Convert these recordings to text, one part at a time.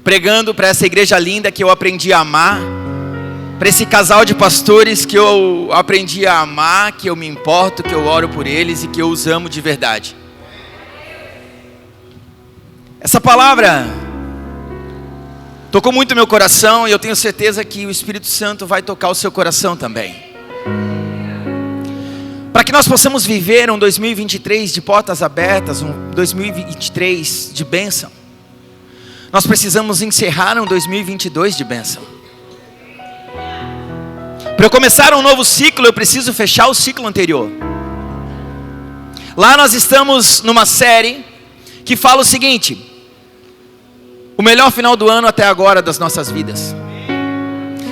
pregando para essa igreja linda que eu aprendi a amar, para esse casal de pastores que eu aprendi a amar, que eu me importo, que eu oro por eles e que eu os amo de verdade. Essa palavra tocou muito meu coração e eu tenho certeza que o Espírito Santo vai tocar o seu coração também. Para que nós possamos viver um 2023 de portas abertas, um 2023 de bênção, nós precisamos encerrar um 2022 de bênção. Para eu começar um novo ciclo, eu preciso fechar o ciclo anterior. Lá nós estamos numa série que fala o seguinte: o melhor final do ano até agora das nossas vidas.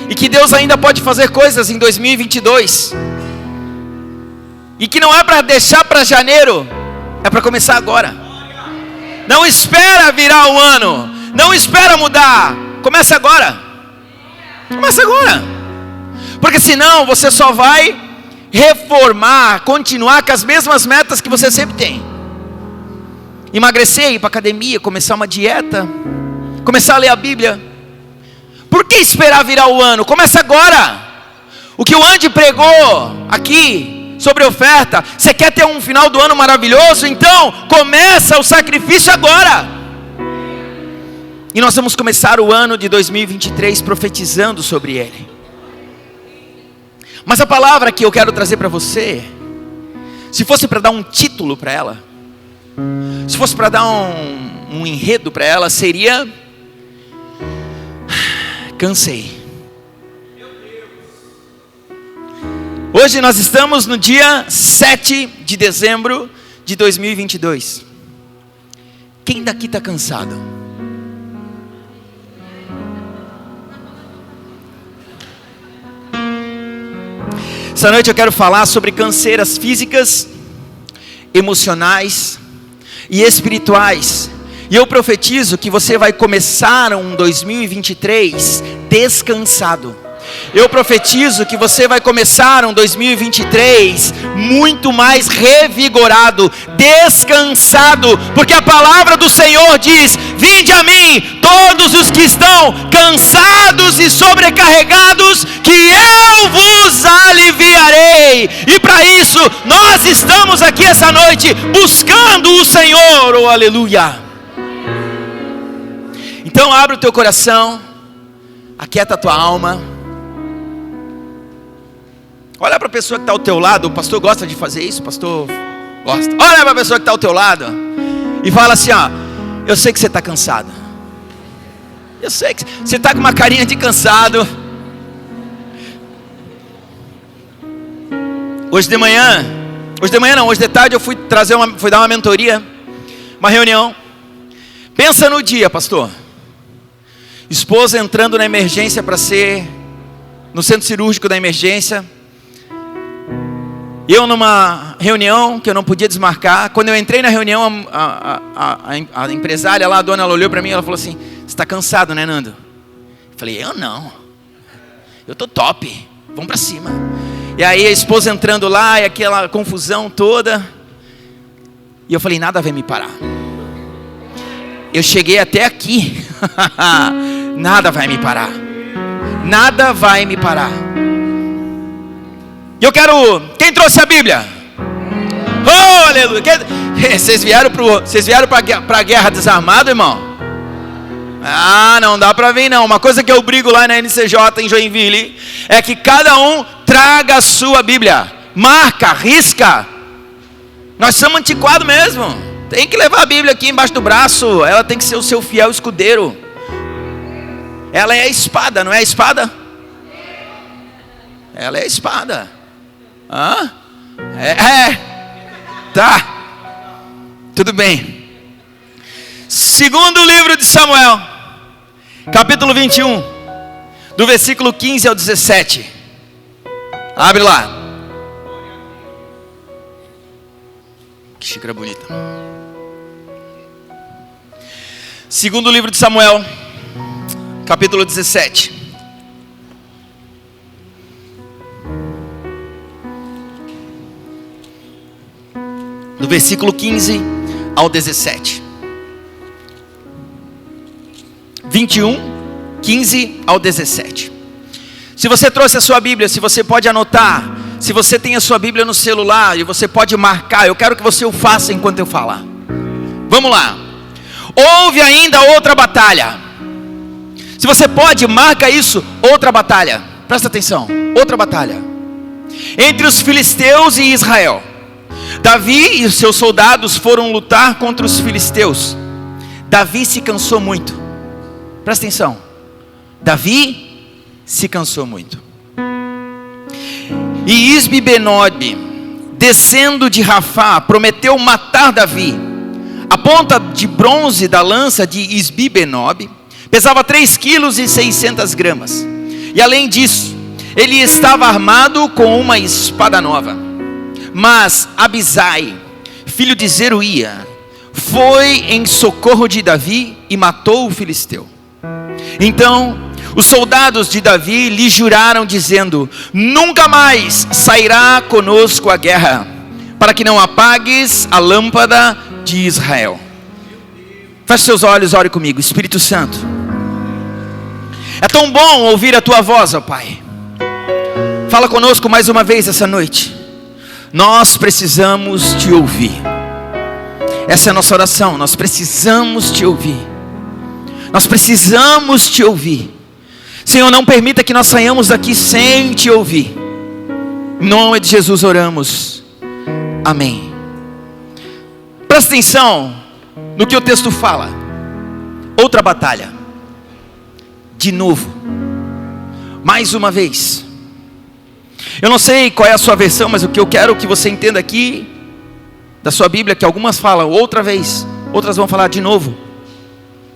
E que Deus ainda pode fazer coisas em 2022. E que não é para deixar para janeiro, é para começar agora. Não espera virar o ano, não espera mudar, começa agora. Começa agora. Porque senão você só vai reformar, continuar com as mesmas metas que você sempre tem. Emagrecer, ir para academia, começar uma dieta, começar a ler a Bíblia. Por que esperar virar o ano? Começa agora. O que o Andy pregou aqui sobre oferta, você quer ter um final do ano maravilhoso? Então começa o sacrifício agora. E nós vamos começar o ano de 2023 profetizando sobre ele. Mas a palavra que eu quero trazer para você, se fosse para dar um título para ela, se fosse para dar um enredo para ela, seria: cansei. Hoje nós estamos no dia 7 de dezembro de 2022. Quem daqui está cansado? Essa noite eu quero falar sobre canseiras físicas, emocionais e espirituais. E eu profetizo que você vai começar um 2023 descansado. Eu profetizo que você vai começar um 2023 muito mais revigorado, descansado, porque a palavra do Senhor diz: vinde a mim todos os que estão cansados e sobrecarregados, que eu vos aliviarei. E para isso nós estamos aqui essa noite buscando o Senhor. Oh, aleluia. Então abre o teu coração, aquieta a tua alma. Olha para a pessoa que está ao teu lado. O pastor gosta de fazer isso, o pastor gosta. Olha para a pessoa que está ao teu lado e fala assim: ó, eu sei que você está cansado. Eu sei que você está com uma carinha de cansado. Hoje de tarde eu fui dar uma mentoria, uma reunião. Pensa no dia, pastor. Esposa entrando na emergência para ser no centro cirúrgico da emergência. Eu numa reunião que eu não podia desmarcar. Quando eu entrei na reunião, a empresária lá, a dona, ela olhou para mim e ela falou assim: você está cansado, né, Nando? Eu falei: eu não, eu tô top, vamos para cima. E aí a esposa entrando lá, e aquela confusão toda. E eu falei: nada vai me parar. Eu cheguei até aqui. Nada vai me parar. Nada vai me parar. E eu quero... Quem trouxe a Bíblia? Oh, aleluia. Vocês vieram para a guerra desarmado, irmão? Ah, não dá para vir não. Uma coisa que eu brigo lá na NCJ em Joinville é que cada um traga a sua Bíblia. Marca, risca. Nós somos antiquados mesmo. Tem que levar a Bíblia aqui embaixo do braço. Ela tem que ser o seu fiel escudeiro. Ela é a espada, não é a espada? Ela é a espada. Hã? Tá. Tudo bem. Segundo livro de Samuel, capítulo 21, do versículo 15 ao 17. Abre lá. Que xícara bonita. Segundo livro de Samuel, capítulo 17. Do versículo 15 ao 17. 21, 15 ao 17. Se você trouxe a sua Bíblia, se você pode anotar, se você tem a sua Bíblia no celular e você pode marcar, eu quero que você o faça enquanto eu falar. Vamos lá. Houve ainda outra batalha. Se você pode, marca isso, outra batalha. Presta atenção, outra batalha. Entre os filisteus e Israel. Davi e os seus soldados foram lutar contra os filisteus. Davi se cansou muito. Presta atenção. Davi se cansou muito. E Isbi-Benob, descendo de Rafá, prometeu matar Davi. A ponta de bronze da lança de Isbi-Benob pesava 3,6 kg. E além disso, ele estava armado com uma espada nova. Mas Abisai, filho de Zeruía, foi em socorro de Davi e matou o filisteu. Então os soldados de Davi lhe juraram, dizendo: nunca mais sairá conosco a guerra, para que não apagues a lâmpada de Israel. Feche seus olhos, ore comigo. Espírito Santo, é tão bom ouvir a tua voz, ó Pai. Fala conosco mais uma vez essa noite. Nós precisamos te ouvir. Essa é a nossa oração. Nós precisamos te ouvir. Nós precisamos te ouvir. Senhor, não permita que nós saiamos daqui sem te ouvir. Em nome de Jesus oramos. Amém. Presta atenção no que o texto fala. Outra batalha. De novo. Mais uma vez. Eu não sei qual é a sua versão, mas o que eu quero que você entenda aqui da sua Bíblia, que algumas falam outra vez, outras vão falar de novo.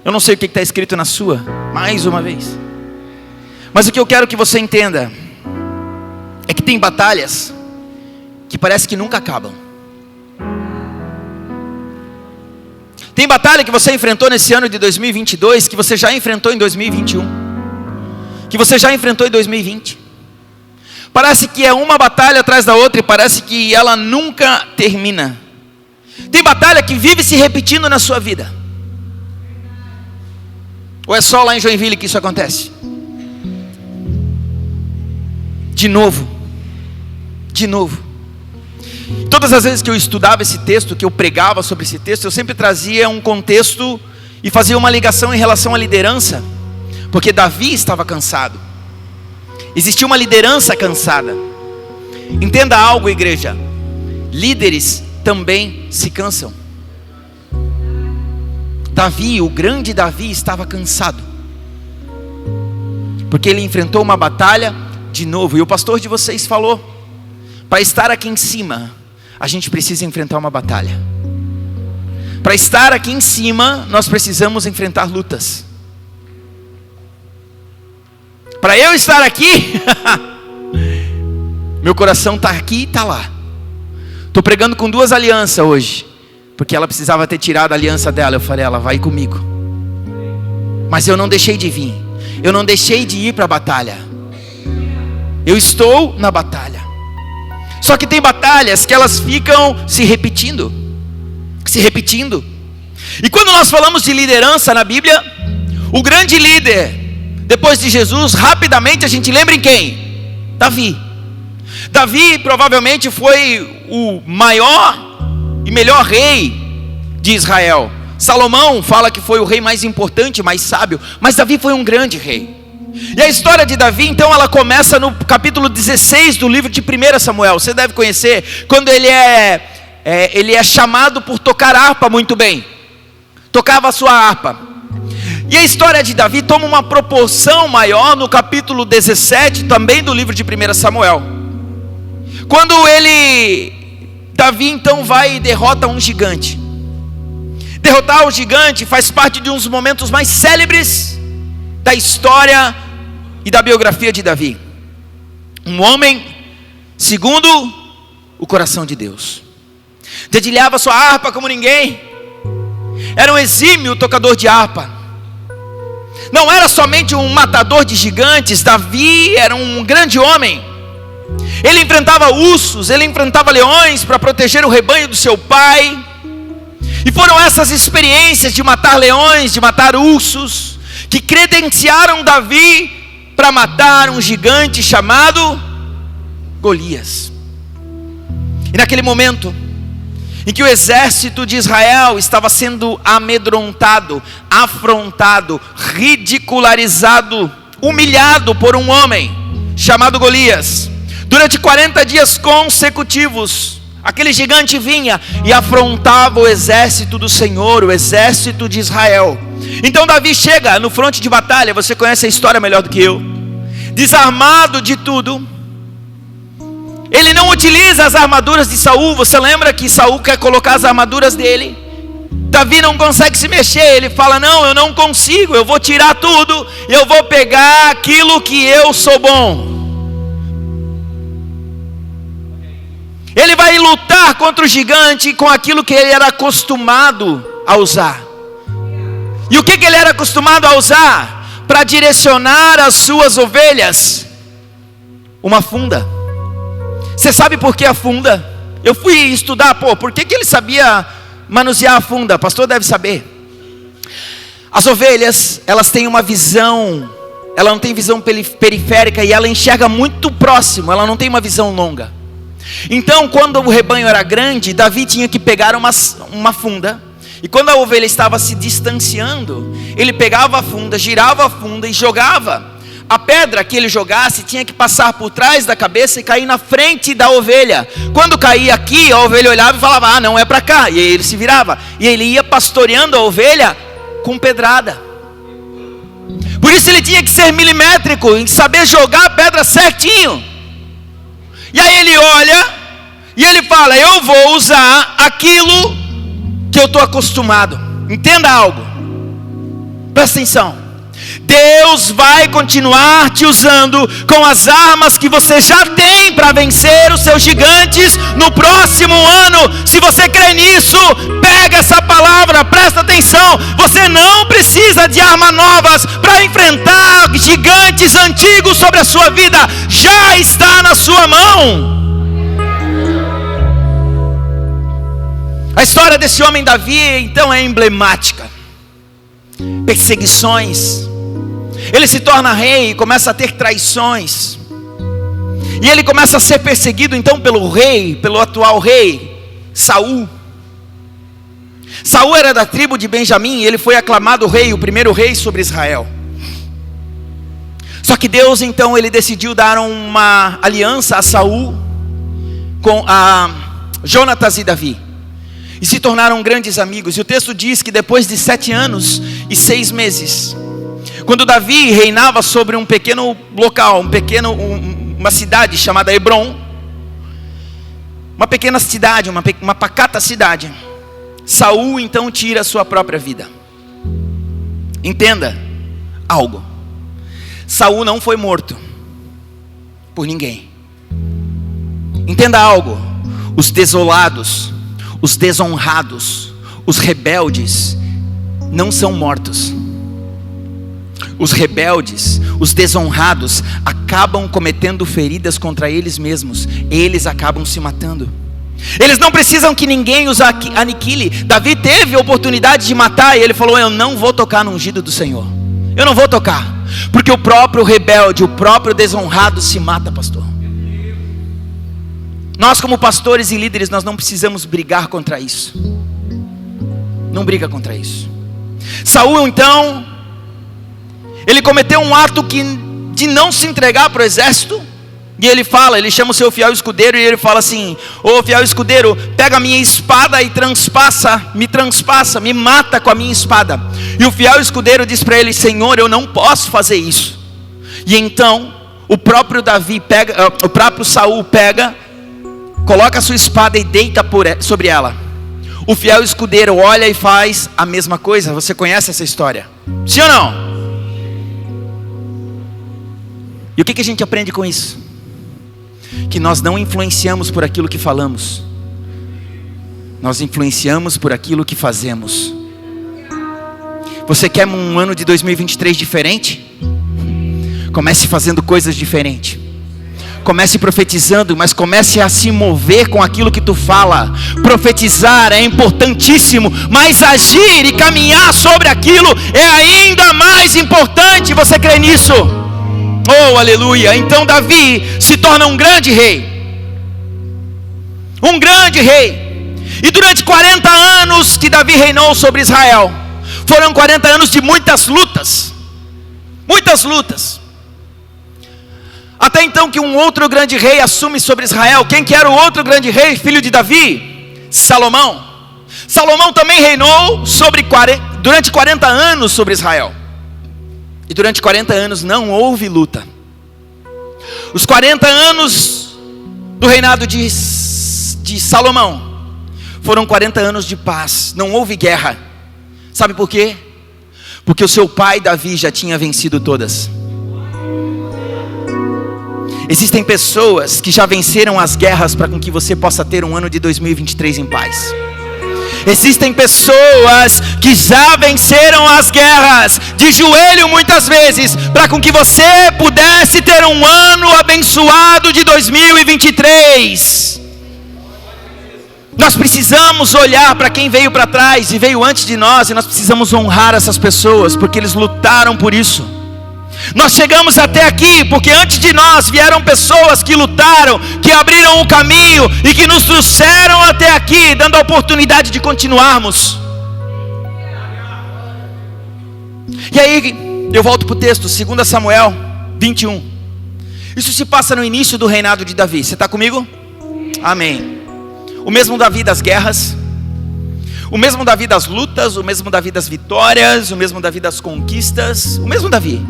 Eu não sei o que está escrito na sua, mais uma vez. Mas o que eu quero que você entenda é que tem batalhas que parece que nunca acabam. Tem batalha que você enfrentou nesse ano de 2022, que você já enfrentou em 2021, que você já enfrentou em 2020. Parece que é uma batalha atrás da outra e parece que ela nunca termina. Tem batalha que vive se repetindo na sua vida. Ou é só lá em Joinville que isso acontece? De novo. De novo. Todas as vezes que eu estudava esse texto, que eu pregava sobre esse texto, eu sempre trazia um contexto e fazia uma ligação em relação à liderança. Porque Davi estava cansado. Existia uma liderança cansada. Entenda algo, igreja. Líderes também se cansam. Davi, o grande Davi, estava cansado. Porque ele enfrentou uma batalha de novo. E o pastor de vocês falou: para estar aqui em cima, a gente precisa enfrentar uma batalha. Para estar aqui em cima, nós precisamos enfrentar lutas. Para eu estar aqui, meu coração está aqui e está lá. Estou pregando com 2 alianças hoje, porque ela precisava ter tirado a aliança dela. Eu falei: ela vai comigo. Mas eu não deixei de vir. Eu não deixei de ir para a batalha. Eu estou na batalha. Só que tem batalhas que elas ficam se repetindo. Se repetindo. E quando nós falamos de liderança na Bíblia, o grande líder depois de Jesus, rapidamente a gente lembra em quem? Davi. Davi provavelmente foi o maior e melhor rei de Israel. Salomão fala que foi o rei mais importante, mais sábio, mas Davi foi um grande rei. E a história de Davi, então, ela começa no capítulo 16 do livro de 1 Samuel. Você deve conhecer, quando ele é chamado por tocar harpa muito bem. Tocava a sua harpa. E a história de Davi toma uma proporção maior no capítulo 17, também do livro de 1 Samuel. Quando Davi então vai e derrota um gigante. Derrotar o gigante faz parte de um dos momentos mais célebres da história e da biografia de Davi. Um homem segundo o coração de Deus. Dedilhava sua harpa como ninguém. Era um exímio tocador de harpa. Não era somente um matador de gigantes. Davi era um grande homem. Ele enfrentava ursos, ele enfrentava leões para proteger o rebanho do seu pai. E foram essas experiências de matar leões, de matar ursos, que credenciaram Davi para matar um gigante chamado Golias. E naquele momento em que o exército de Israel estava sendo amedrontado, afrontado, ridicularizado, humilhado por um homem chamado Golias, durante 40 dias consecutivos, aquele gigante vinha e afrontava o exército do Senhor, o exército de Israel. Então Davi chega no fronte de batalha, você conhece a história melhor do que eu, desarmado de tudo. Ele não utiliza as armaduras de Saul. Você lembra que Saul quer colocar as armaduras dele? Davi não consegue se mexer. Ele fala: não, eu não consigo, eu vou tirar tudo, eu vou pegar aquilo que eu sou bom. Ele vai lutar contra o gigante com aquilo que ele era acostumado a usar. E o que ele era acostumado a usar? Para direcionar as suas ovelhas? Uma funda. Você sabe por que a funda? Eu fui estudar, por que ele sabia manusear a funda? O pastor deve saber. As ovelhas, elas têm uma visão, ela não tem visão periférica e ela enxerga muito próximo, ela não tem uma visão longa. Então, quando o rebanho era grande, Davi tinha que pegar uma funda, e quando a ovelha estava se distanciando, ele pegava a funda, girava a funda e jogava. A pedra que ele jogasse tinha que passar por trás da cabeça e cair na frente da ovelha. Quando caía aqui, a ovelha olhava e falava: não é para cá. E aí ele se virava. E ele ia pastoreando a ovelha com pedrada. Por isso ele tinha que ser milimétrico, em saber jogar a pedra certinho. E aí ele olha e ele fala: eu vou usar aquilo que eu estou acostumado. Entenda algo. Presta atenção. Deus vai continuar te usando com as armas que você já tem para vencer os seus gigantes no próximo ano. Se você crê nisso, pega essa palavra, presta atenção. Você não precisa de armas novas para enfrentar gigantes antigos sobre a sua vida. Já está na sua mão. A história desse homem Davi então é emblemática. Perseguições. Ele se torna rei e começa a ter traições. E ele começa a ser perseguido então pelo rei, pelo atual rei, Saul. Saul era da tribo de Benjamim e ele foi aclamado rei, o primeiro rei sobre Israel. Só que Deus então, ele decidiu dar uma aliança a Saul com a Jonatas e Davi. E se tornaram grandes amigos. E o texto diz que depois de 7 anos e 6 meses, quando Davi reinava sobre um pequeno local, uma cidade chamada Hebron, uma pequena cidade, uma pacata cidade, Saul então tira a sua própria vida. Entenda algo. Saul não foi morto por ninguém. Entenda algo. Os desolados, os desonrados, os rebeldes não são mortos. Os rebeldes, os desonrados acabam cometendo feridas contra eles mesmos. Eles acabam se matando. Eles não precisam que ninguém os aniquile. Davi teve a oportunidade de matar e ele falou: eu não vou tocar no ungido do Senhor. Eu não vou tocar. Porque o próprio rebelde, o próprio desonrado se mata, pastor. Nós como pastores e líderes, nós não precisamos brigar contra isso. Não briga contra isso. Saul então, ele cometeu um ato de não se entregar para o exército. E ele chama o seu fiel escudeiro e ele fala assim: ô fiel escudeiro, pega a minha espada e me mata com a minha espada. E o fiel escudeiro diz para ele: Senhor, eu não posso fazer isso. E então, o próprio Saul pega, coloca a sua espada e deita sobre ela. O fiel escudeiro olha e faz a mesma coisa. Você conhece essa história? Sim ou não? E o que a gente aprende com isso? Que nós não influenciamos por aquilo que falamos. Nós influenciamos por aquilo que fazemos. Você quer um ano de 2023 diferente? Comece fazendo coisas diferentes. comece profetizando, mas comece a se mover com aquilo que tu fala. Profetizar é importantíssimo, mas agir e caminhar sobre aquilo é ainda mais importante. Você crê nisso? Oh, aleluia! Então Davi se torna um grande rei. Um grande rei. E durante 40 anos que Davi reinou sobre Israel, foram 40 anos de muitas lutas. Muitas lutas. Até então que um outro grande rei assume sobre Israel. Quem que era o outro grande rei, filho de Davi? Salomão. Salomão também reinou durante 40 anos sobre Israel. E durante 40 anos não houve luta. Os 40 anos do reinado de Salomão foram 40 anos de paz. Não houve guerra. Sabe por quê? Porque o seu pai Davi já tinha vencido todas. Existem pessoas que já venceram as guerras para com que você possa ter um ano de 2023 em paz. Existem pessoas que já venceram as guerras de joelho muitas vezes, para com que você pudesse ter um ano abençoado de 2023. Nós precisamos olhar para quem veio para trás e veio antes de nós, e nós precisamos honrar essas pessoas, porque eles lutaram por isso. Nós chegamos até aqui porque antes de nós vieram pessoas que lutaram, que abriram o caminho e que nos trouxeram até aqui, dando a oportunidade de continuarmos. E aí eu volto para o texto, 2 Samuel 21. Isso se passa no início do reinado de Davi. Você está comigo? Amém. O mesmo Davi das guerras, o mesmo Davi das lutas, o mesmo Davi das vitórias, o mesmo Davi das conquistas, o mesmo Davi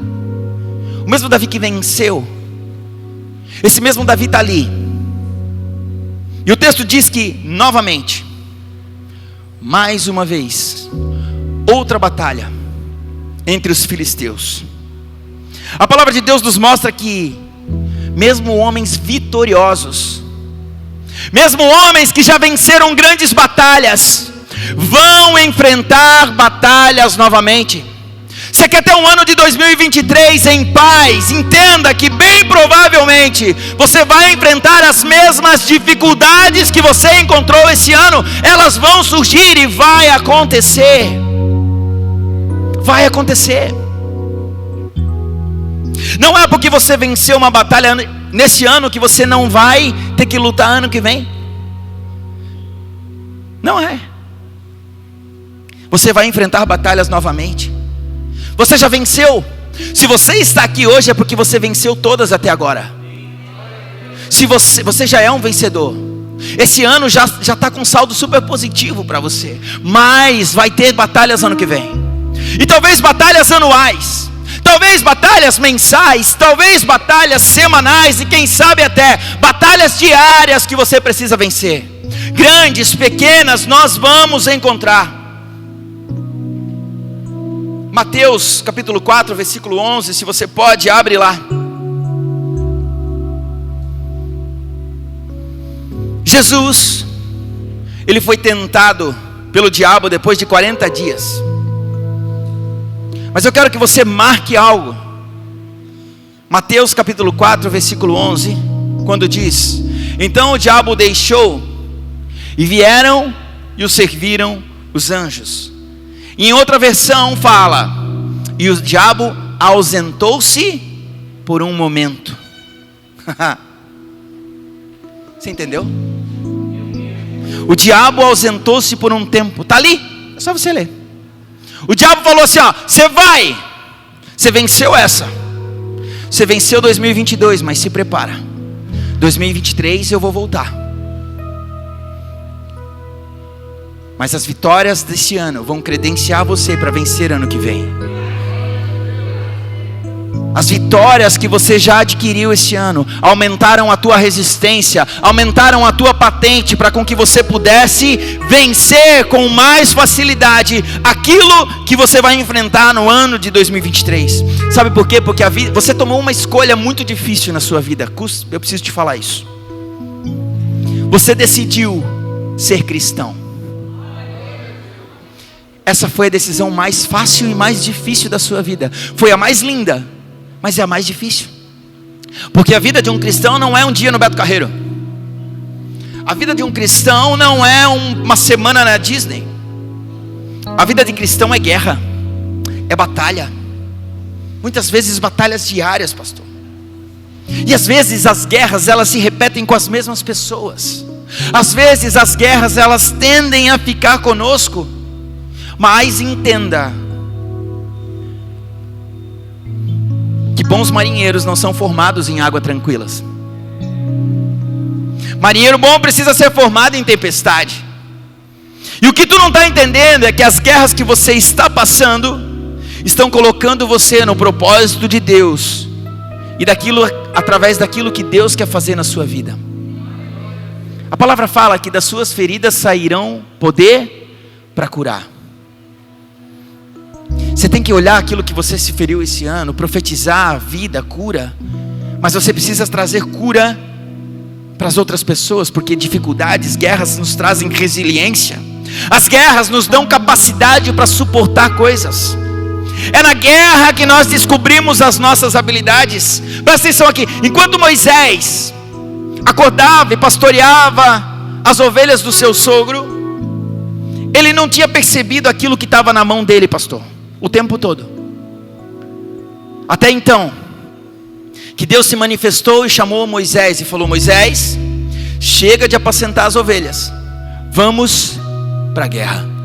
que venceu. Esse mesmo Davi está ali. E o texto diz que, novamente, mais uma vez, outra batalha entre os filisteus. A palavra de Deus nos mostra que, mesmo homens vitoriosos, mesmo homens que já venceram grandes batalhas, vão enfrentar batalhas novamente. Você quer ter um ano de 2023 em paz? Entenda que bem provavelmente você vai enfrentar as mesmas dificuldades que você encontrou esse ano. Elas vão surgir e vai acontecer. Vai acontecer. Não é porque você venceu uma batalha nesse ano que você não vai ter que lutar ano que vem. Não é. Você vai enfrentar batalhas novamente. Você já venceu. Se você está aqui hoje é porque você venceu todas até agora. Se você já é um vencedor. Esse ano já está com saldo super positivo para você. Mas vai ter batalhas ano que vem. E talvez batalhas anuais. Talvez batalhas mensais. Talvez batalhas semanais. E quem sabe até batalhas diárias que você precisa vencer. Grandes, pequenas, nós vamos encontrar. Mateus capítulo 4, versículo 11, se você pode, abre lá. Jesus, ele foi tentado pelo diabo depois de 40 dias. Mas eu quero que você marque algo. Mateus capítulo 4, versículo 11, quando diz: então o diabo o deixou, e vieram e o serviram os anjos. Em outra versão fala: e o diabo ausentou-se por um momento. Você entendeu? O diabo ausentou-se por um tempo. Está ali, é só você ler. O diabo falou assim: ó, você vai, você venceu essa, você venceu 2022, mas se prepara, 2023 eu vou voltar. Mas as vitórias desse ano vão credenciar você para vencer ano que vem. As vitórias que você já adquiriu esse ano aumentaram a tua resistência, aumentaram a tua patente para com que você pudesse vencer com mais facilidade aquilo que você vai enfrentar no ano de 2023. Sabe por quê? Porque você tomou uma escolha muito difícil na sua vida. Eu preciso te falar isso. Você decidiu ser cristão. Essa foi a decisão mais fácil e mais difícil da sua vida. Foi a mais linda, mas é a mais difícil. Porque a vida de um cristão não é um dia no Beto Carreiro. A vida de um cristão não é uma semana na Disney. A vida de cristão é guerra, é batalha. Muitas vezes batalhas diárias, pastor. E às vezes as guerras, elas se repetem com as mesmas pessoas. Às vezes as guerras, elas tendem a ficar conosco. Mas entenda que bons marinheiros não são formados em águas tranquilas. Marinheiro bom precisa ser formado em tempestade. E o que tu não está entendendo é que as guerras que você está passando estão colocando você no propósito de Deus e através daquilo que Deus quer fazer na sua vida. A palavra fala que das suas feridas sairão poder para curar. Você tem que olhar aquilo que você se feriu esse ano, profetizar vida, cura. Mas você precisa trazer cura para as outras pessoas, porque dificuldades, guerras nos trazem resiliência. As guerras nos dão capacidade para suportar coisas. É na guerra que nós descobrimos as nossas habilidades. Presta atenção aqui. Enquanto Moisés acordava e pastoreava as ovelhas do seu sogro, ele não tinha percebido aquilo que estava na mão dele, pastor, o tempo todo. Até então, que Deus se manifestou e chamou Moisés e falou: Moisés, chega de apacentar as ovelhas, vamos para a guerra.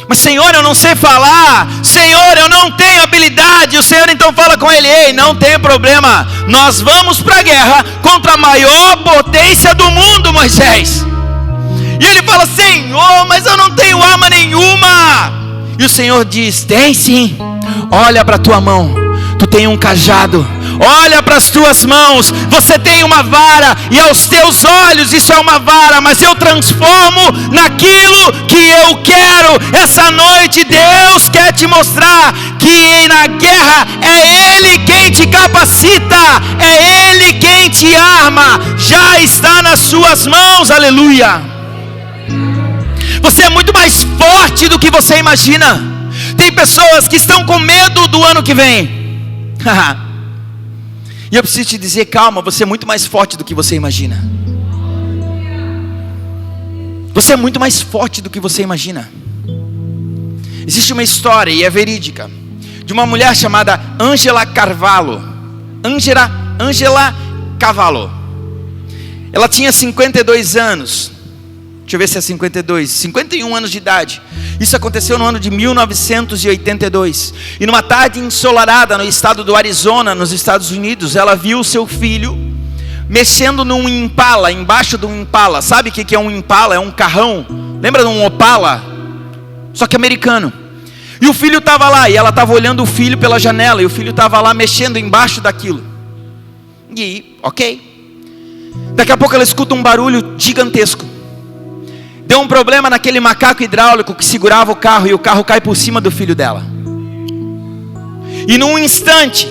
Mas Senhor, eu não sei falar, Senhor, eu não tenho habilidade. O Senhor então fala com ele: ei, não tem problema, nós vamos para a guerra contra a maior potência do mundo, Moisés. E ele fala: Senhor, mas eu não tenho arma nenhuma. E o Senhor diz: tem sim, olha para a tua mão, tu tem um cajado. Olha para as tuas mãos, você tem uma vara, e aos teus olhos isso é uma vara, mas eu transformo naquilo que eu quero. Essa noite Deus quer te mostrar que na guerra é Ele quem te capacita, é Ele quem te arma, já está nas suas mãos, aleluia. Você é muito mais forte do que você imagina. Tem pessoas que estão com medo do ano que vem. E eu preciso te dizer: calma, você é muito mais forte do que você imagina. Você é muito mais forte do que você imagina. Existe uma história, e é verídica, de uma mulher chamada Angela Carvalho. Angela Cavallo. Ela tinha 52 anos. Deixa eu ver se é 51 anos de idade. Isso aconteceu no ano de 1982. E numa tarde ensolarada no estado do Arizona, nos Estados Unidos, ela viu o seu filho mexendo num Impala, embaixo de um Impala. Sabe o que é um Impala? É um carrão. Lembra de um Opala? Só que americano. E o filho estava lá, e ela estava olhando o filho pela janela, e o filho estava lá mexendo embaixo daquilo. E, ok. Daqui a pouco ela escuta um barulho gigantesco. Deu um problema naquele macaco hidráulico que segurava o carro, e o carro cai por cima do filho dela. E num instante,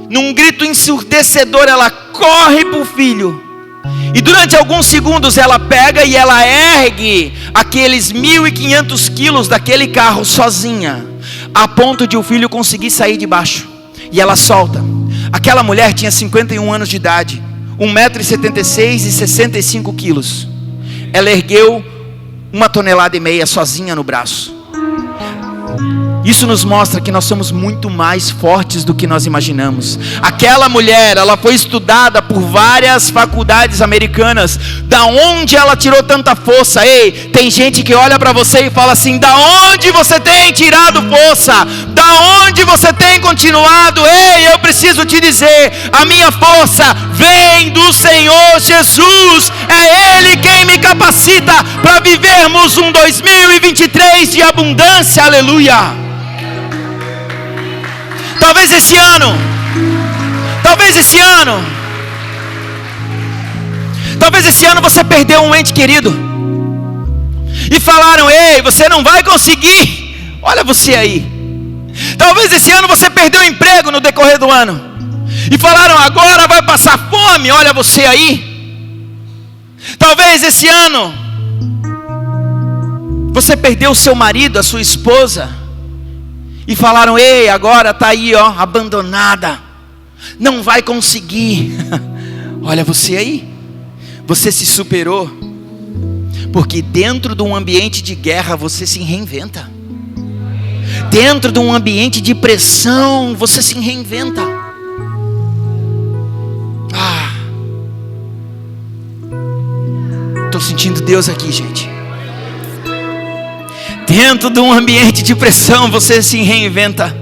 num grito ensurdecedor, ela corre para o filho. E durante alguns segundos ela pega e ela ergue aqueles 1.500 quilos daquele carro sozinha, a ponto de o filho conseguir sair de baixo. E ela solta. Aquela mulher tinha 51 anos de idade, 1,76 m e 65 quilos. Ela ergueu 1,5 toneladas sozinha no braço. Isso nos mostra que nós somos muito mais fortes do que nós imaginamos. Aquela mulher, ela foi estudada por várias faculdades americanas. Da onde ela tirou tanta força? Ei, tem gente que olha para você e fala assim: da onde você tem tirado força? Da onde você tem continuado? Ei, eu preciso te dizer, a minha força vem do Senhor Jesus. É Ele quem me capacita para vivermos um 2023 de abundância, aleluia. Talvez esse ano você perdeu um ente querido e falaram: ei, você não vai conseguir. Olha você aí. Talvez esse ano você perdeu o emprego no decorrer do ano e falaram: agora vai passar fome. Olha você aí. Talvez esse ano você perdeu o seu marido, a sua esposa, e falaram: ei, agora está aí, ó, abandonada, não vai conseguir. Olha você aí, você se superou, porque dentro de um ambiente de guerra você se reinventa. Dentro de um ambiente de pressão você se reinventa. Estou sentindo Deus aqui, gente. Dentro de um ambiente de pressão você se reinventa.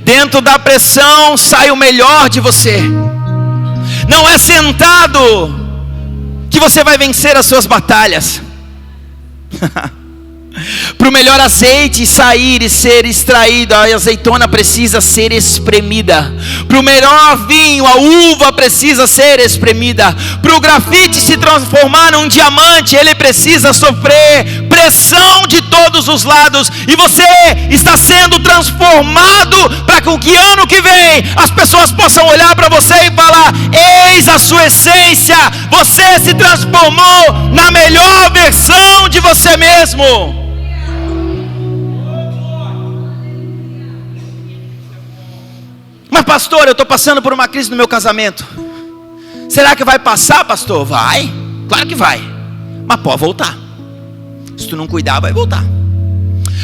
Dentro da pressão sai o melhor de você. Não é sentado que você vai vencer as suas batalhas. Para o melhor azeite sair e ser extraído, a azeitona precisa ser espremida. Para o melhor vinho, a uva precisa ser espremida. Para o grafite se transformar num diamante, ele precisa sofrer pressão de todos os lados. E você está sendo transformado para que ano que vem as pessoas possam olhar para você e falar: eis a sua essência, você se transformou na melhor versão de você mesmo. Mas pastor, eu estou passando por uma crise no meu casamento. Será que vai passar, pastor? Vai, claro que vai. Mas pode voltar. Se tu não cuidar, vai voltar.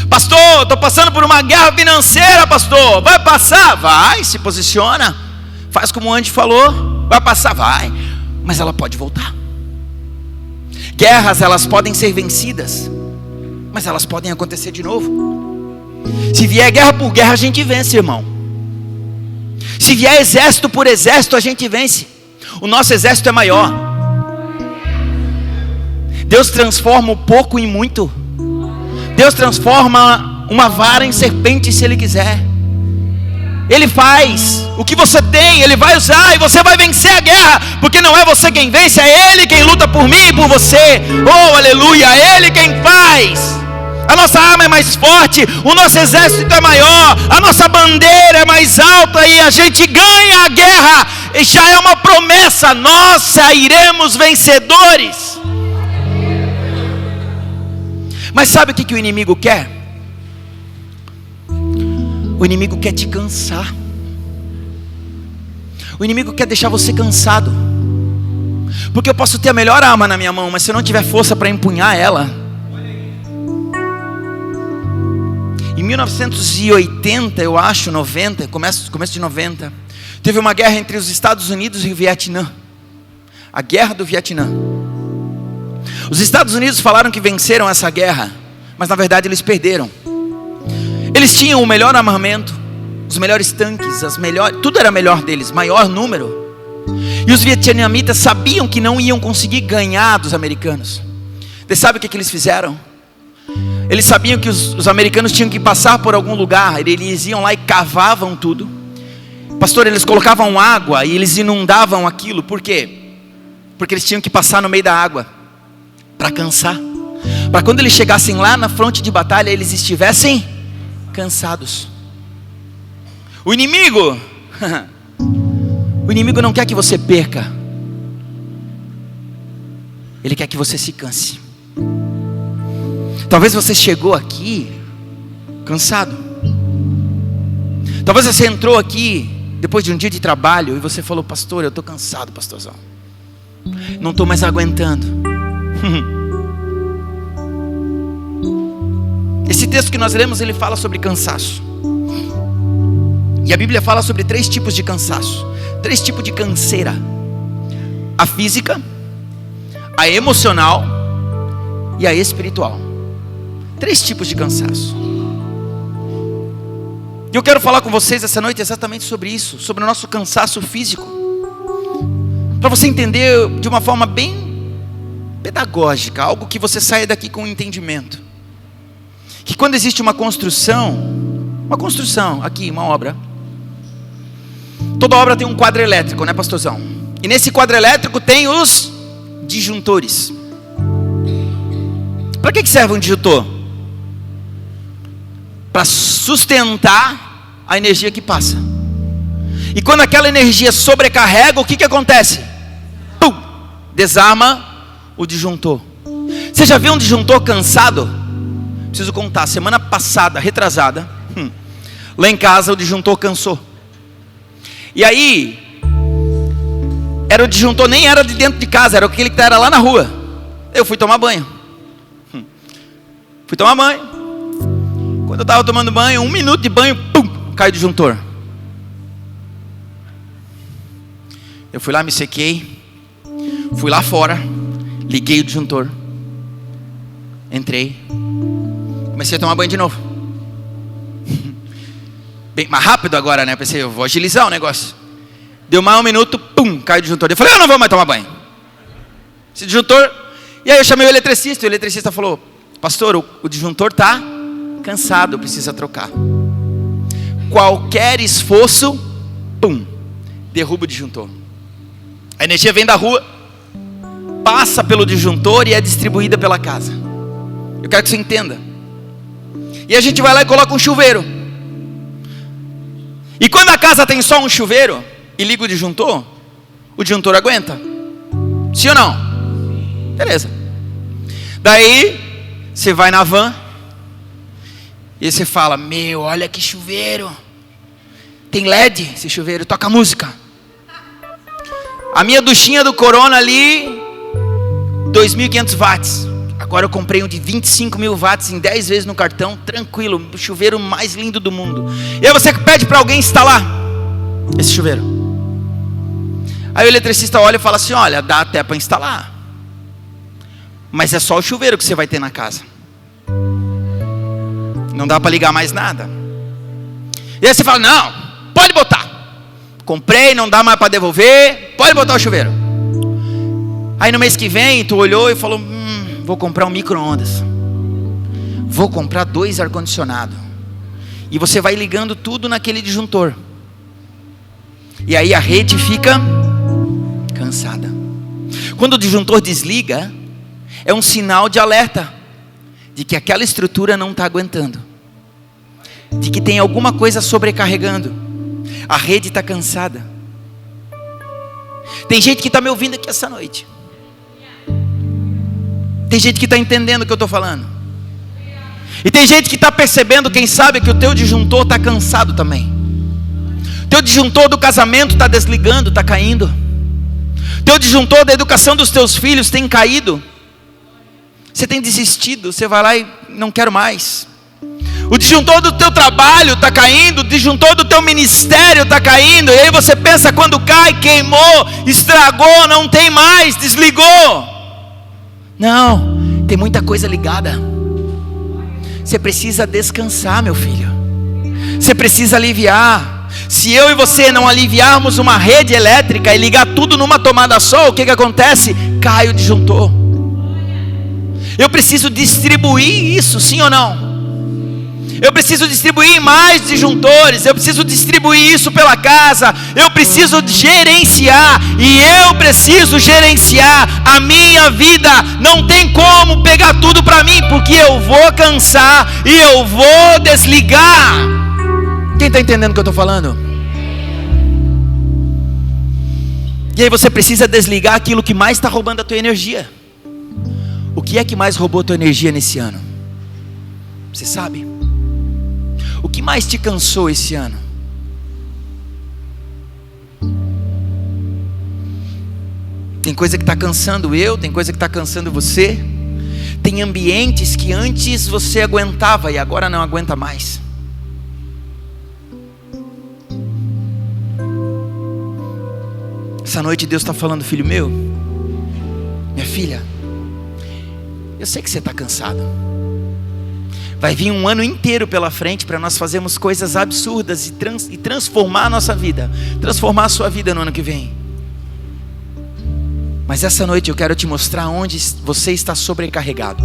Pastor, estou passando por uma guerra financeira, pastor. Vai passar? Vai, se posiciona. Faz como o Andy falou. Vai passar? Vai. Mas ela pode voltar. Guerras, elas podem ser vencidas, mas elas podem acontecer de novo. Se vier guerra por guerra, a gente vence, irmão. Se vier exército por exército, a gente vence. O nosso exército é maior. Deus transforma o pouco em muito. Deus transforma uma vara em serpente se Ele quiser. Ele faz. O que você tem, Ele vai usar. E você vai vencer a guerra. Porque não é você quem vence, é Ele quem luta por mim e por você. Oh, aleluia, é Ele quem faz. A nossa arma é mais forte, o nosso exército é maior, a nossa bandeira é mais alta e a gente ganha a guerra. E já é uma promessa, nós sairemos vencedores. Mas sabe o que o inimigo quer? O inimigo quer te cansar. O inimigo quer deixar você cansado. Porque eu posso ter a melhor arma na minha mão, mas se eu não tiver força para empunhar ela. Em 1980, eu acho, 90, começo de 90, teve uma guerra entre os Estados Unidos e o Vietnã. A guerra do Vietnã. Os Estados Unidos falaram que venceram essa guerra, mas na verdade eles perderam. Eles tinham o melhor armamento, os melhores tanques, tudo era melhor deles, maior número. E os vietnamitas sabiam que não iam conseguir ganhar dos americanos. Você sabe o que eles fizeram? Eles sabiam que os americanos tinham que passar por algum lugar. Eles iam lá e cavavam tudo. Pastor, eles colocavam água e eles inundavam aquilo. Por quê? Porque eles tinham que passar no meio da água para cansar. Para quando eles chegassem lá na fronte de batalha, eles estivessem cansados. O inimigo não quer que você perca. Ele quer que você se canse. Talvez você chegou aqui cansado. Talvez você entrou aqui depois de um dia de trabalho e você falou: pastor, eu estou cansado, pastorzão. Não estou mais aguentando. Esse texto que nós lemos, ele fala sobre cansaço. E a Bíblia fala sobre 3 tipos de cansaço. 3 tipos de canseira: a física, a emocional e a espiritual. 3 tipos de cansaço. E eu quero falar com vocês essa noite exatamente sobre isso, sobre o nosso cansaço físico, para você entender de uma forma bem pedagógica, algo que você saia daqui com entendimento. Que quando existe uma construção aqui, uma obra, toda obra tem um quadro elétrico, né, pastorzão? E nesse quadro elétrico tem os disjuntores. Para que serve um disjuntor? Para sustentar a energia que passa. E quando aquela energia sobrecarrega, o que acontece? Pum! Desarma o disjuntor. Você já viu um disjuntor cansado? Preciso contar, semana passada, retrasada, Lá em casa o disjuntor cansou. E aí, era o disjuntor, nem era de dentro de casa, era aquele que era lá na rua. Eu fui tomar banho. Fui tomar banho. Quando eu estava tomando banho, 1 minuto de banho, pum, cai o disjuntor. Eu fui lá, me sequei. Fui lá fora, liguei o disjuntor. Entrei. Comecei a tomar banho de novo. Bem mais rápido agora, né? Pensei, eu vou agilizar o negócio. Deu mais 1 minuto, pum, cai o disjuntor. Eu falei, eu não vou mais tomar banho. Esse disjuntor... E aí eu chamei o eletricista falou, pastor, o disjuntor está cansado, precisa trocar. Qualquer esforço, pum, derruba o disjuntor. A energia vem da rua, passa pelo disjuntor e é distribuída pela casa. Eu quero que você entenda. E a gente vai lá e coloca um chuveiro. E quando a casa tem só um chuveiro e liga o disjuntor aguenta? Sim ou não? Beleza. Daí você vai na van e você fala, meu, olha que chuveiro. Tem LED esse chuveiro, toca música. A minha duchinha do Corona ali, 2.500 watts. Agora eu comprei um de 25.000 watts em 10 vezes no cartão, tranquilo, o chuveiro mais lindo do mundo. E aí você pede para alguém instalar esse chuveiro. Aí o eletricista olha e fala assim, olha, dá até para instalar, mas é só o chuveiro que você vai ter na casa. Não dá para ligar mais nada. E aí você fala, não, pode botar. Comprei, não dá mais para devolver, pode botar o chuveiro. Aí no mês que vem, tu olhou e falou, vou comprar um micro-ondas. Vou comprar 2 ar-condicionado. E você vai ligando tudo naquele disjuntor. E aí a rede fica cansada. Quando o disjuntor desliga, é um sinal de alerta de que aquela estrutura não está aguentando, de que tem alguma coisa sobrecarregando. A rede está cansada. Tem gente que está me ouvindo aqui essa noite. Tem gente que está entendendo o que eu estou falando. E tem gente que está percebendo, quem sabe, que o teu disjuntor está cansado também. Teu disjuntor do casamento está desligando, está caindo. Teu disjuntor da educação dos teus filhos tem caído. Você tem desistido, você vai lá e não quero mais. O disjuntor do teu trabalho está caindo, o disjuntor do teu ministério está caindo. E aí você pensa, quando cai, queimou, estragou, não tem mais, desligou. Não, tem muita coisa ligada. Você precisa descansar, meu filho. Você precisa aliviar. Se eu e você não aliviarmos uma rede elétrica e ligar tudo numa tomada só, o que acontece? Cai o disjuntor. Eu preciso distribuir isso, sim ou não? Eu preciso distribuir mais disjuntores. Eu preciso distribuir isso pela casa. Eu preciso gerenciar. E eu preciso gerenciar a minha vida. Não tem como pegar tudo para mim, porque eu vou cansar e eu vou desligar. Quem está entendendo o que eu estou falando? E aí você precisa desligar aquilo que mais está roubando a tua energia. O que é que mais roubou a tua energia nesse ano? Você sabe? O que mais te cansou esse ano? Tem coisa que está cansando eu, tem coisa que está cansando você. Tem ambientes que antes você aguentava e agora não aguenta mais. Essa noite Deus está falando, filho meu, minha filha, eu sei que você está cansado. Vai vir um ano inteiro pela frente para nós fazermos coisas absurdas e transformar a nossa vida, transformar a sua vida no ano que vem. Mas essa noite eu quero te mostrar onde você está sobrecarregado,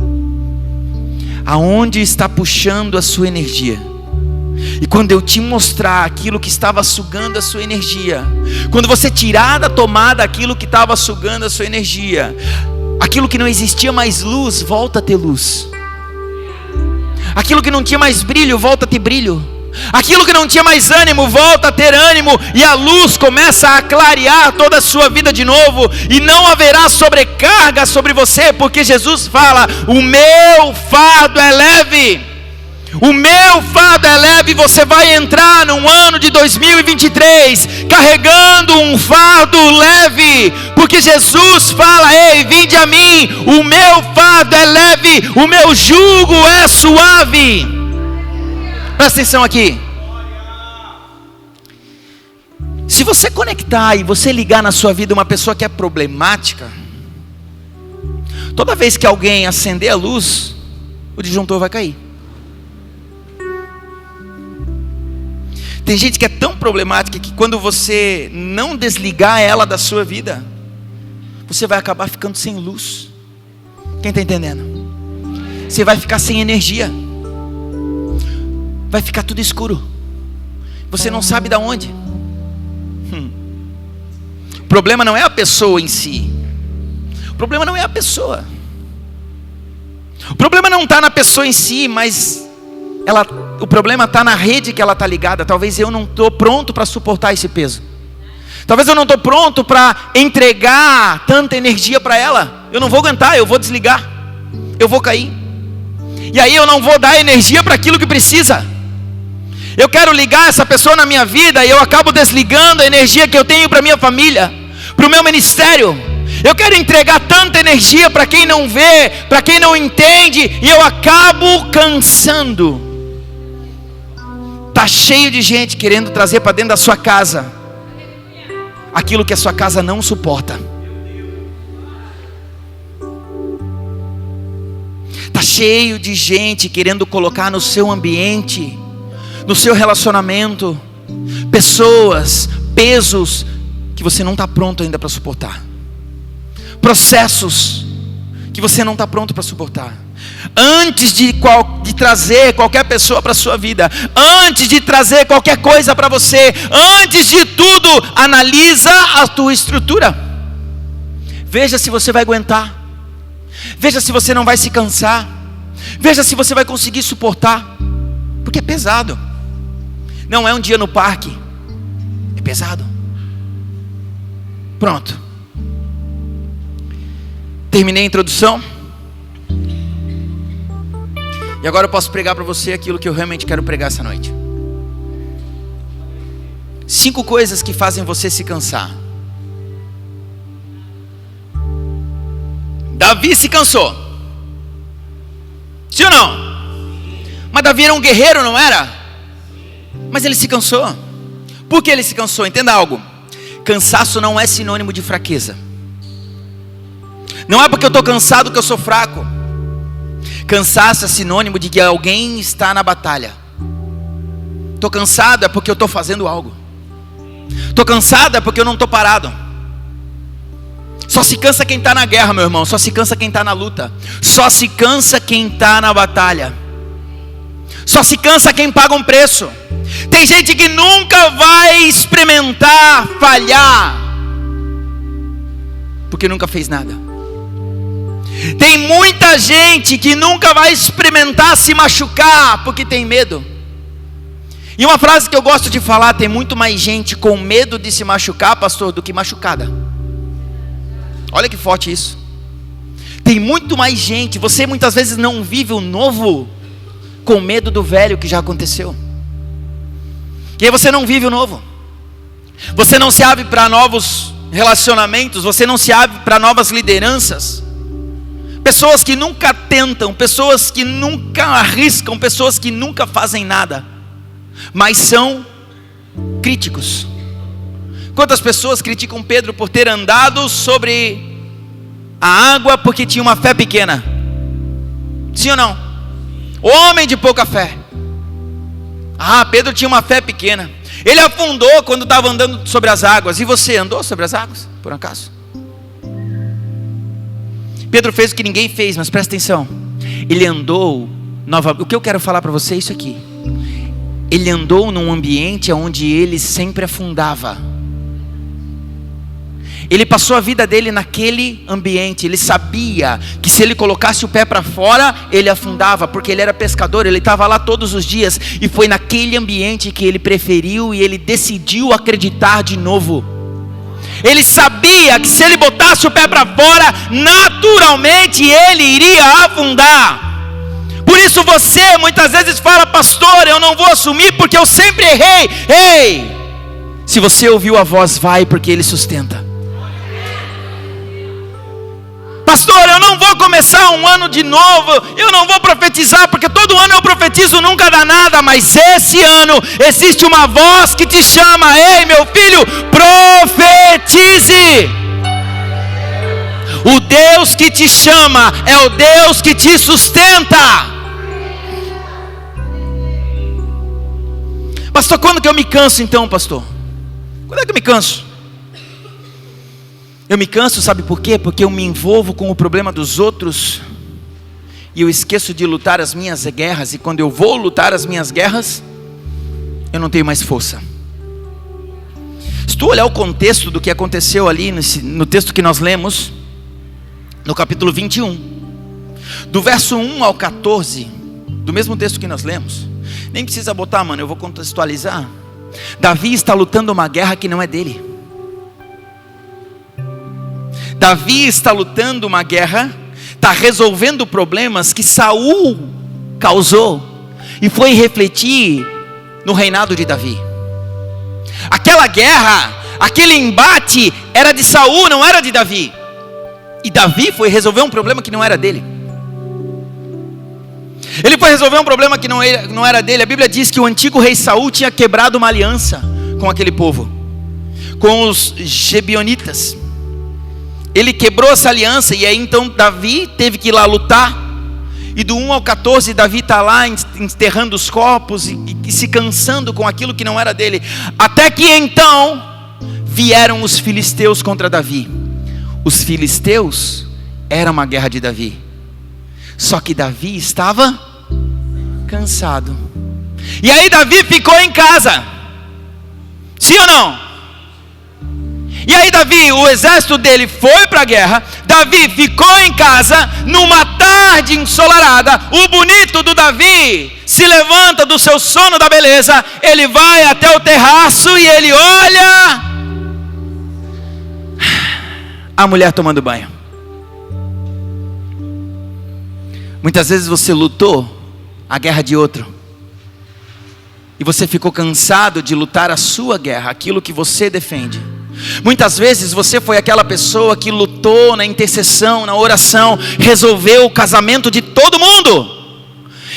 aonde está puxando a sua energia. E quando eu te mostrar aquilo que estava sugando a sua energia, quando você tirar da tomada aquilo que estava sugando a sua energia, aquilo que não existia mais luz, volta a ter luz. Aquilo que não tinha mais brilho, volta a ter brilho. Aquilo que não tinha mais ânimo, volta a ter ânimo. E a luz começa a clarear toda a sua vida de novo. E não haverá sobrecarga sobre você, porque Jesus fala: o meu fardo é leve, O meu fardo é leve. Você vai entrar num ano de 2023 carregando um fardo leve, porque Jesus fala: ei, vinde a mim, o meu fardo é leve, o meu jugo é suave. Presta atenção aqui. Se você conectar e você ligar na sua vida uma pessoa que é problemática, toda vez que alguém acender a luz, o disjuntor vai cair. Tem gente que é tão problemática que quando você não desligar ela da sua vida, você vai acabar ficando sem luz. Quem está entendendo? Você vai ficar sem energia. Vai ficar tudo escuro. Você não sabe de onde. O problema não é a pessoa em si. O problema não é a pessoa. O problema não está na pessoa em si, mas o problema está na rede que ela está ligada. Talvez eu não estou pronto para suportar esse peso. Talvez eu não estou pronto para entregar tanta energia para ela. Eu não vou aguentar, eu vou desligar. Eu vou cair. E aí eu não vou dar energia para aquilo que precisa. Eu quero ligar essa pessoa na minha vida e eu acabo desligando a energia que eu tenho para minha família, para o meu ministério. Eu quero entregar tanta energia para quem não vê, para quem não entende, e eu acabo cansando. Está cheio de gente querendo trazer para dentro da sua casa aquilo que a sua casa não suporta. Está cheio de gente querendo colocar no seu ambiente, no seu relacionamento, pessoas, pesos que você não está pronto ainda para suportar, processos que você não está pronto para suportar. Antes de trazer qualquer pessoa para a sua vida, antes de trazer qualquer coisa para você, antes de tudo, analisa a tua estrutura. Veja se você vai aguentar. Veja se você não vai se cansar. Veja se você vai conseguir suportar. Porque é pesado. Não é um dia no parque. É pesado. Pronto. Terminei a introdução. E agora eu posso pregar para você aquilo que eu realmente quero pregar essa noite. 5 coisas que fazem você se cansar. Davi se cansou. Sim ou não? Mas Davi era um guerreiro, não era? Mas ele se cansou. Por que ele se cansou? Entenda algo. Cansaço não é sinônimo de fraqueza. Não é porque eu estou cansado que eu sou fraco. Cansaço é sinônimo de que alguém está na batalha. Estou cansado é porque eu estou fazendo algo. Estou cansado é porque eu não estou parado. Só se cansa quem está na guerra, meu irmão. Só se cansa quem está na luta. Só se cansa quem está na batalha. Só se cansa quem paga um preço. Tem gente que nunca vai experimentar falhar, porque nunca fez nada. Tem muita gente que nunca vai experimentar se machucar, porque tem medo. E uma frase que eu gosto de falar: tem muito mais gente com medo de se machucar, pastor, do que machucada. Olha que forte isso. Tem muito mais gente. Você muitas vezes não vive o novo com medo do velho que já aconteceu. E aí você não vive o novo. Você não se abre para novos relacionamentos. Você não se abre para novas lideranças. Pessoas que nunca tentam, pessoas que nunca arriscam, pessoas que nunca fazem nada, mas são críticos. Quantas pessoas criticam Pedro por ter andado sobre a água porque tinha uma fé pequena? Sim ou não? Homem de pouca fé. Pedro tinha uma fé pequena. Ele afundou quando estava andando sobre as águas. E você andou sobre as águas, por acaso? Pedro fez o que ninguém fez, mas presta atenção. Ele andou o que eu quero falar para você é isso aqui. Ele andou num ambiente onde ele sempre afundava. Ele passou a vida dele naquele ambiente. Ele sabia que se ele colocasse o pé para fora, ele afundava, porque ele era pescador, ele estava lá todos os dias. E foi naquele ambiente que ele preferiu e ele decidiu acreditar de novo. Ele sabia que se ele botasse o pé para fora, naturalmente ele iria afundar. Por Por isso você muitas vezes fala: pastor, eu não vou assumir porque eu sempre errei. Ei, se você ouviu a voz, vai, porque Ele sustenta. Pastor, eu não vou começar um ano de novo, eu não vou profetizar, porque todo ano eu profetizo, nunca dá nada. Mas esse ano existe uma voz que te chama: ei, meu filho, profetize. O Deus que te chama é o Deus que te sustenta. Pastor, quando que eu me canso então, pastor? Quando é que eu me canso? Eu me canso, sabe por quê? Porque eu me envolvo com o problema dos outros e eu esqueço de lutar as minhas guerras. E quando eu vou lutar as minhas guerras, eu não tenho mais força. Se tu olhar o contexto do que aconteceu ali no texto que nós lemos, no capítulo 21, do verso 1 ao 14, do mesmo texto que nós lemos, nem precisa botar, mano, eu vou contextualizar. Davi está lutando uma guerra que não é dele. Davi está lutando uma guerra, está resolvendo problemas que Saul causou e foi refletir no reinado de Davi. Aquela guerra, aquele embate era de Saul, não era de Davi. E Davi foi resolver um problema que não era dele. Ele foi resolver um problema que não era dele. A Bíblia diz que o antigo rei Saul tinha quebrado uma aliança com aquele povo, com os Gebionitas. Ele quebrou essa aliança e aí então Davi teve que ir lá lutar. E do 1 ao 14 Davi está lá enterrando os corpos e se cansando com aquilo que não era dele. Até que então vieram os filisteus contra Davi. Os filisteus era uma guerra de Davi. Só que Davi estava cansado. E aí Davi ficou em casa. Sim ou não? E aí Davi, o exército dele foi para a guerra. Davi ficou em casa. Numa tarde ensolarada, o bonito do Davi se levanta do seu sono da beleza. Ele vai até o terraço e ele olha a mulher tomando banho. Muitas vezes você lutou a guerra de outro e você ficou cansado de lutar a sua guerra, aquilo que você defende. Muitas vezes você foi aquela pessoa que lutou na intercessão, na oração, resolveu o casamento de todo mundo.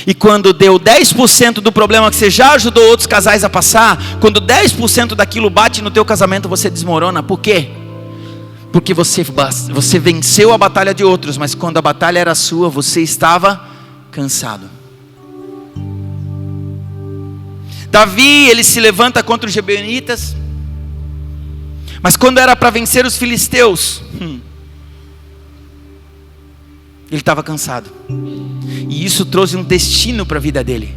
E quando deu 10% do problema que você já ajudou outros casais a passar, quando 10% daquilo bate no teu casamento, você desmorona. Por quê? Porque você venceu a batalha de outros, mas quando a batalha era sua, você estava cansado. Davi, ele se levanta contra os Gebionitas, mas quando era para vencer os filisteus, ele estava cansado. E isso trouxe um destino para a vida dele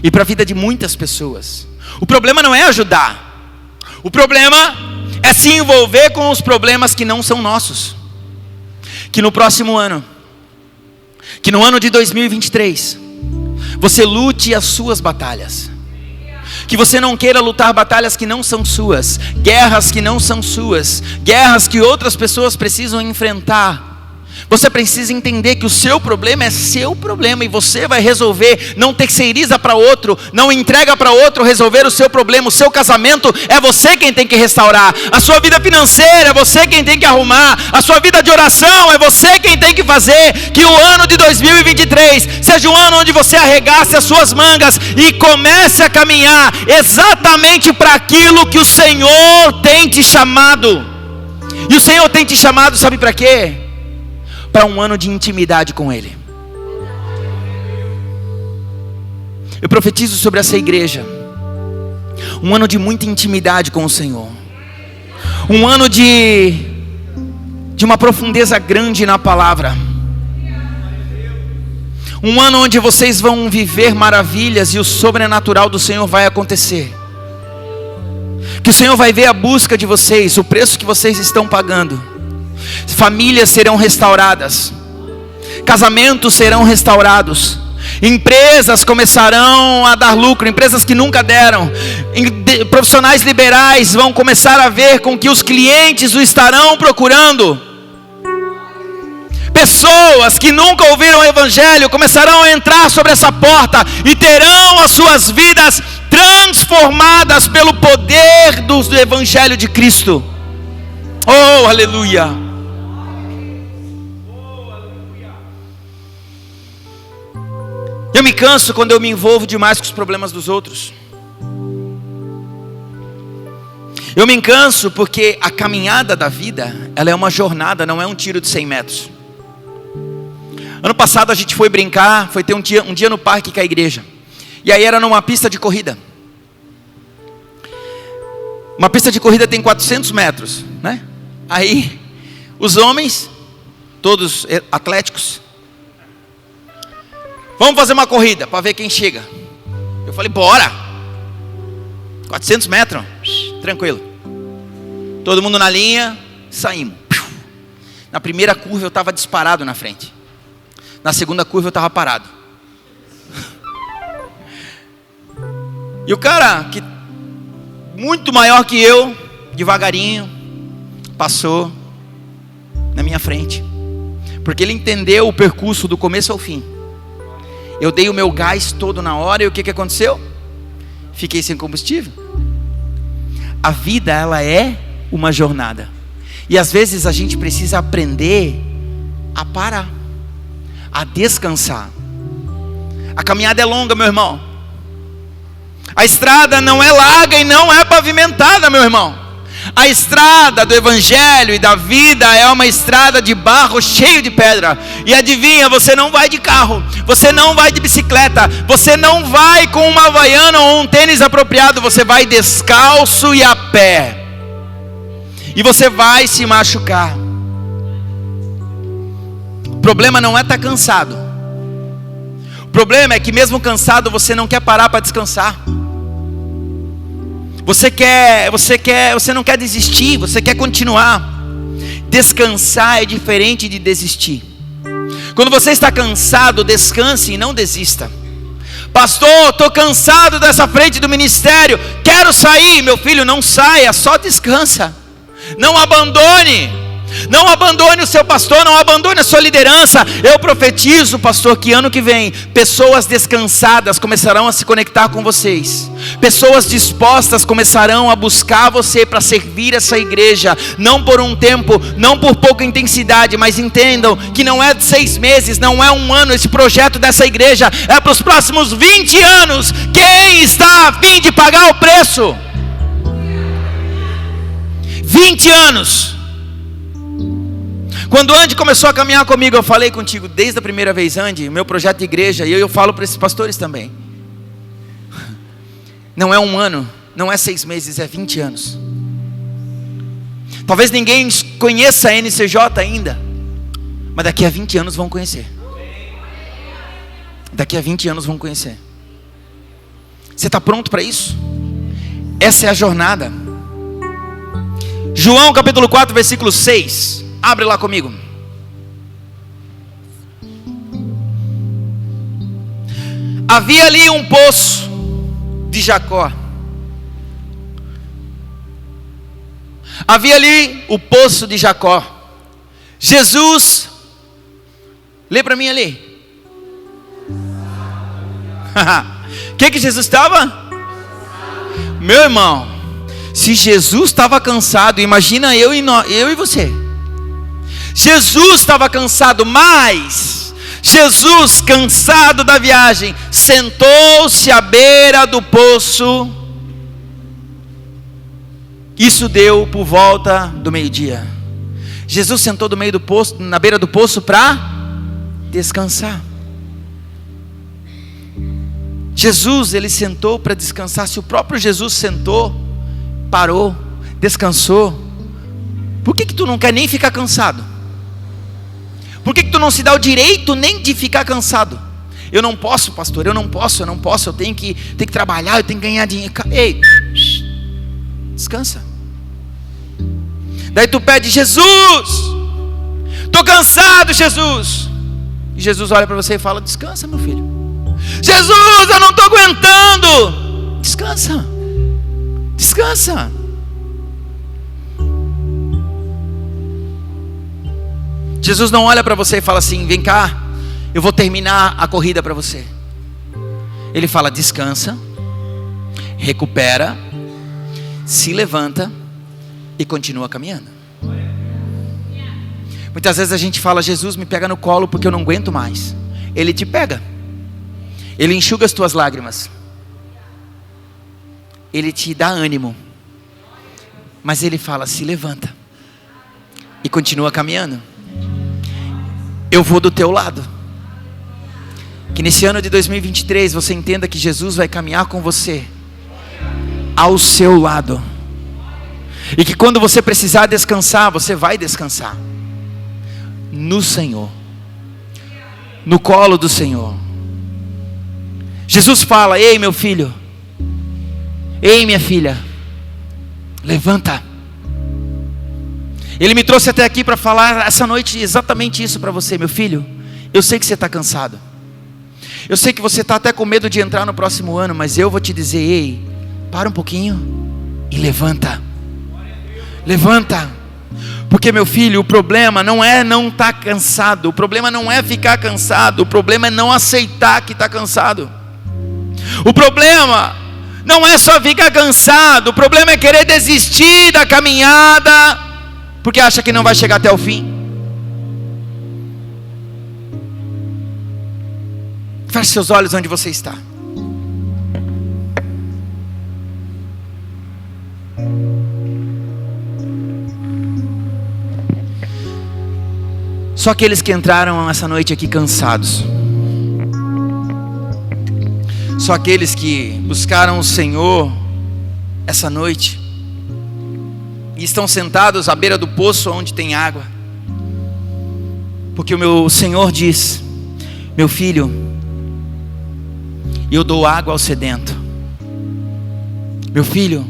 e para a vida de muitas pessoas. O problema não é ajudar. O problema é se envolver com os problemas que não são nossos. Que no próximo ano, que no ano de 2023, você lute as suas batalhas. Que você não queira lutar batalhas que não são suas, guerras que não são suas, guerras que outras pessoas precisam enfrentar. Você precisa entender que o seu problema é seu problema e você vai resolver. Não terceiriza para outro, não entrega para outro resolver o seu problema. O seu casamento é você quem tem que restaurar. A sua vida financeira é você quem tem que arrumar. A sua vida de oração é você quem tem que fazer. Que o ano de 2023 seja um ano onde você arregace as suas mangas e comece a caminhar exatamente para aquilo que o Senhor tem te chamado. E o Senhor tem te chamado, sabe para quê? Para um ano de intimidade com Ele. Eu profetizo sobre essa igreja um ano de muita intimidade com o Senhor, um ano de uma profundeza grande na palavra, um ano onde vocês vão viver maravilhas e o sobrenatural do Senhor vai acontecer. Que o Senhor vai ver a busca de vocês, o preço que vocês estão pagando. Famílias serão restauradas, casamentos serão restaurados, empresas começarão a dar lucro, empresas que nunca deram, profissionais liberais vão começar a ver com que os clientes o estarão procurando. Pessoas que nunca ouviram o Evangelho começarão a entrar sobre essa porta e terão as suas vidas transformadas pelo poder do Evangelho de Cristo. Oh, aleluia! Eu me canso quando eu me envolvo demais com os problemas dos outros. Eu me canso porque a caminhada da vida, ela é uma jornada, não é um tiro de 100 metros. Ano passado a gente foi brincar, foi ter um dia no parque com a igreja. E aí era numa pista de corrida. Uma pista de corrida tem 400 metros, né? Aí, os homens, todos atléticos, vamos fazer uma corrida para ver quem chega. Eu falei, bora! 400 metros, tranquilo. Todo mundo na linha, saímos. Na primeira curva eu estava disparado na frente. Na segunda curva eu estava parado. E o cara, que muito maior que eu, devagarinho, passou na minha frente. Porque ele entendeu o percurso do começo ao fim. Eu dei o meu gás todo na hora e o que aconteceu? Fiquei sem combustível. A vida, ela é uma jornada. E às vezes a gente precisa aprender a parar, a descansar. A caminhada é longa, meu irmão. A estrada não é larga e não é pavimentada, meu irmão. A estrada do Evangelho e da vida é uma estrada de barro cheio de pedra. E adivinha, você não vai de carro, você não vai de bicicleta, você não vai com uma havaiana ou um tênis apropriado, você vai descalço e a pé. E você vai se machucar. O problema não é estar cansado. O problema é que mesmo cansado você não quer parar para descansar. Você não quer desistir, você quer continuar. Descansar é diferente de desistir. Quando você está cansado, descanse e não desista. Pastor, estou cansado dessa frente do ministério, quero sair. Meu filho, não saia, só descansa. Não abandone. Não abandone o seu pastor, não abandone a sua liderança. Eu profetizo, pastor, que ano que vem pessoas descansadas começarão a se conectar com vocês. Pessoas dispostas começarão a buscar você para servir essa igreja. Não por um tempo, não por pouca intensidade, mas entendam que não é 6 meses, não é 1 ano. Esse projeto dessa igreja é para os próximos 20 anos. Quem está a fim de pagar o preço? 20 anos. Quando Andy começou a caminhar comigo, eu falei contigo desde a primeira vez, Andy, meu projeto de igreja, e eu falo para esses pastores também. Não é 1 ano, não é 6 meses, é 20 anos. Talvez ninguém conheça a NCJ ainda, mas daqui a 20 anos vão conhecer. Daqui a 20 anos vão conhecer. Você está pronto para isso? Essa é a jornada. João capítulo 4, versículo 6. Abre lá comigo. Havia ali um poço de Jacó. Havia ali o poço de Jacó. Jesus, lê para mim ali. O que Jesus estava? Meu irmão, se Jesus estava cansado, imagina eu e você. Jesus estava cansado, mas Jesus, cansado da viagem, sentou-se à beira do poço. Isso deu por volta do meio-dia. Jesus sentou do meio do poço, na beira do poço, para descansar. Jesus, ele sentou para descansar. Se o próprio Jesus sentou, parou, descansou, por que tu não quer nem ficar cansado? Por que tu não se dá o direito nem de ficar cansado? Eu não posso, pastor, eu não posso, eu tenho que trabalhar, eu tenho que ganhar dinheiro. Ei, descansa. Daí tu pede, Jesus, estou cansado, Jesus. E Jesus olha para você e fala, descansa, meu filho. Jesus, eu não estou aguentando. Descansa. Descansa. Jesus não olha para você e fala assim: vem cá, eu vou terminar a corrida para você. Ele fala: descansa, recupera, se levanta e continua caminhando. Muitas vezes a gente fala: Jesus, me pega no colo porque eu não aguento mais. Ele te pega, Ele enxuga as tuas lágrimas, Ele te dá ânimo, mas Ele fala: se levanta e continua caminhando. Eu vou do teu lado. Que nesse ano de 2023 você entenda que Jesus vai caminhar com você, ao seu lado, e que quando você precisar descansar, você vai descansar no Senhor, no colo do Senhor. Jesus fala: ei meu filho, ei minha filha, levanta. Ele me trouxe até aqui para falar essa noite exatamente isso para você. Meu filho, eu sei que você está cansado, eu sei que você está até com medo de entrar no próximo ano, mas eu vou te dizer: ei, para um pouquinho e levanta. Levanta. Porque, meu filho, o problema não é não estar cansado, o problema não é ficar cansado, o problema é não aceitar que está cansado. O problema não é só ficar cansado, o problema é querer desistir da caminhada, porque acha que não vai chegar até o fim. Feche seus olhos onde você está. Só aqueles que entraram essa noite aqui cansados, só aqueles que buscaram o Senhor essa noite e estão sentados à beira do poço onde tem água, porque o meu Senhor diz: meu filho, eu dou água ao sedento. Meu filho,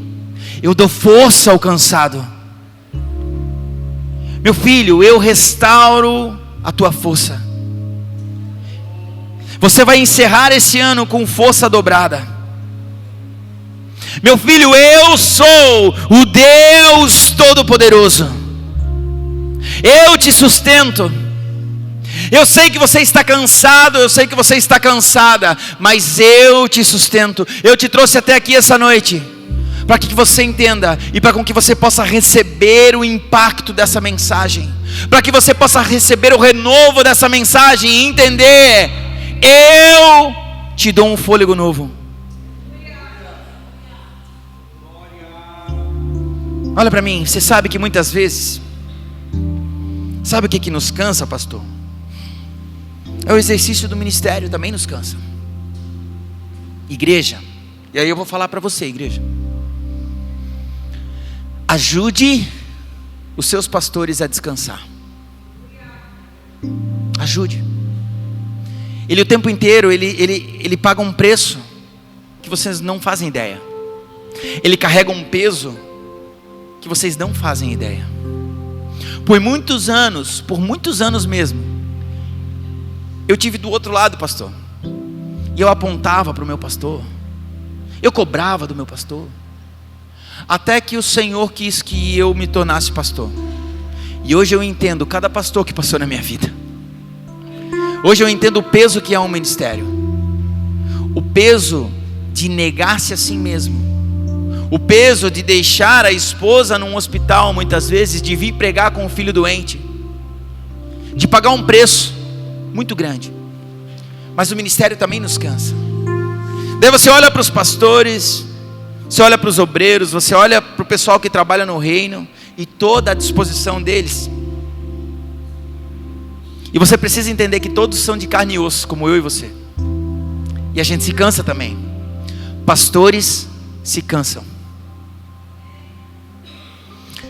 eu dou força ao cansado. Meu filho, eu restauro a tua força. Você vai encerrar esse ano com força dobrada. Meu filho, eu sou o Deus Todo-Poderoso. Eu te sustento. Eu sei que você está cansado, eu sei que você está cansada, mas eu te sustento. Eu te trouxe até aqui essa noite para que você entenda e para que você possa receber o impacto dessa mensagem, para que você possa receber o renovo dessa mensagem e entender: eu te dou um fôlego novo. Olha para mim, você sabe que muitas vezes, sabe o que nos cansa, pastor? É o exercício do ministério, também nos cansa. Igreja, e aí eu vou falar para você, igreja: ajude os seus pastores a descansar. Ajude. Ele o tempo inteiro, ele paga um preço que vocês não fazem ideia. Ele carrega um peso que vocês não fazem ideia. Por muitos anos mesmo, eu tive do outro lado, pastor, e eu apontava para o meu pastor, eu cobrava do meu pastor, até que o Senhor quis que eu me tornasse pastor. E hoje eu entendo cada pastor que passou na minha vida. Hoje eu entendo o peso que é um ministério, o peso de negar-se a si mesmo, o peso de deixar a esposa num hospital muitas vezes, de vir pregar com o filho doente, de pagar um preço muito grande. Mas o ministério também nos cansa. Daí você olha para os pastores, você olha para os obreiros, você olha para o pessoal que trabalha no reino e toda a disposição deles. E você precisa entender que todos são de carne e osso, como eu e você. E a gente se cansa também. Pastores se cansam.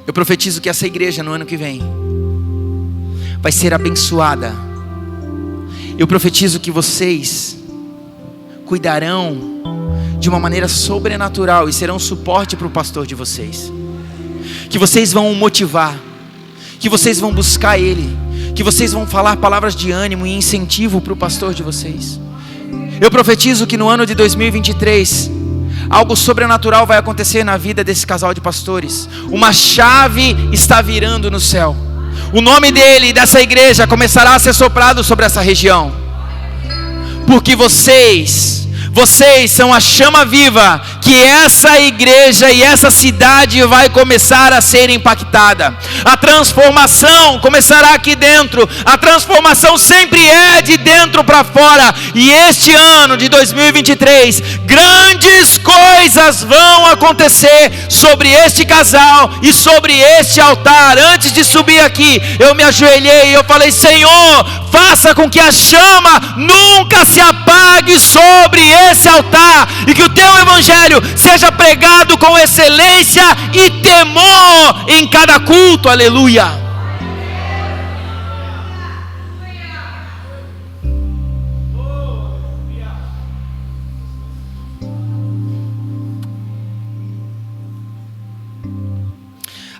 Eu profetizo que essa igreja no ano que vem vai ser abençoada. Eu profetizo que vocês cuidarão de uma maneira sobrenatural e serão suporte para o pastor de vocês. Que vocês vão o motivar, que vocês vão buscar ele, que vocês vão falar palavras de ânimo e incentivo para o pastor de vocês. Eu profetizo que no ano de 2023 algo sobrenatural vai acontecer na vida desse casal de pastores. Uma chave está virando no céu. O nome dele e dessa igreja começará a ser soprado sobre essa região. Porque vocês são a chama viva que essa igreja e essa cidade vai começar a ser impactada. A transformação começará aqui dentro. A transformação sempre é de dentro para fora. E este ano de 2023, grandes coisas vão acontecer sobre este casal e sobre este altar. Antes de subir aqui, eu me ajoelhei e eu falei: Senhor, faça com que a chama nunca se apague sobre esse altar, e que o teu evangelho seja pregado com excelência e temor em cada culto. Aleluia.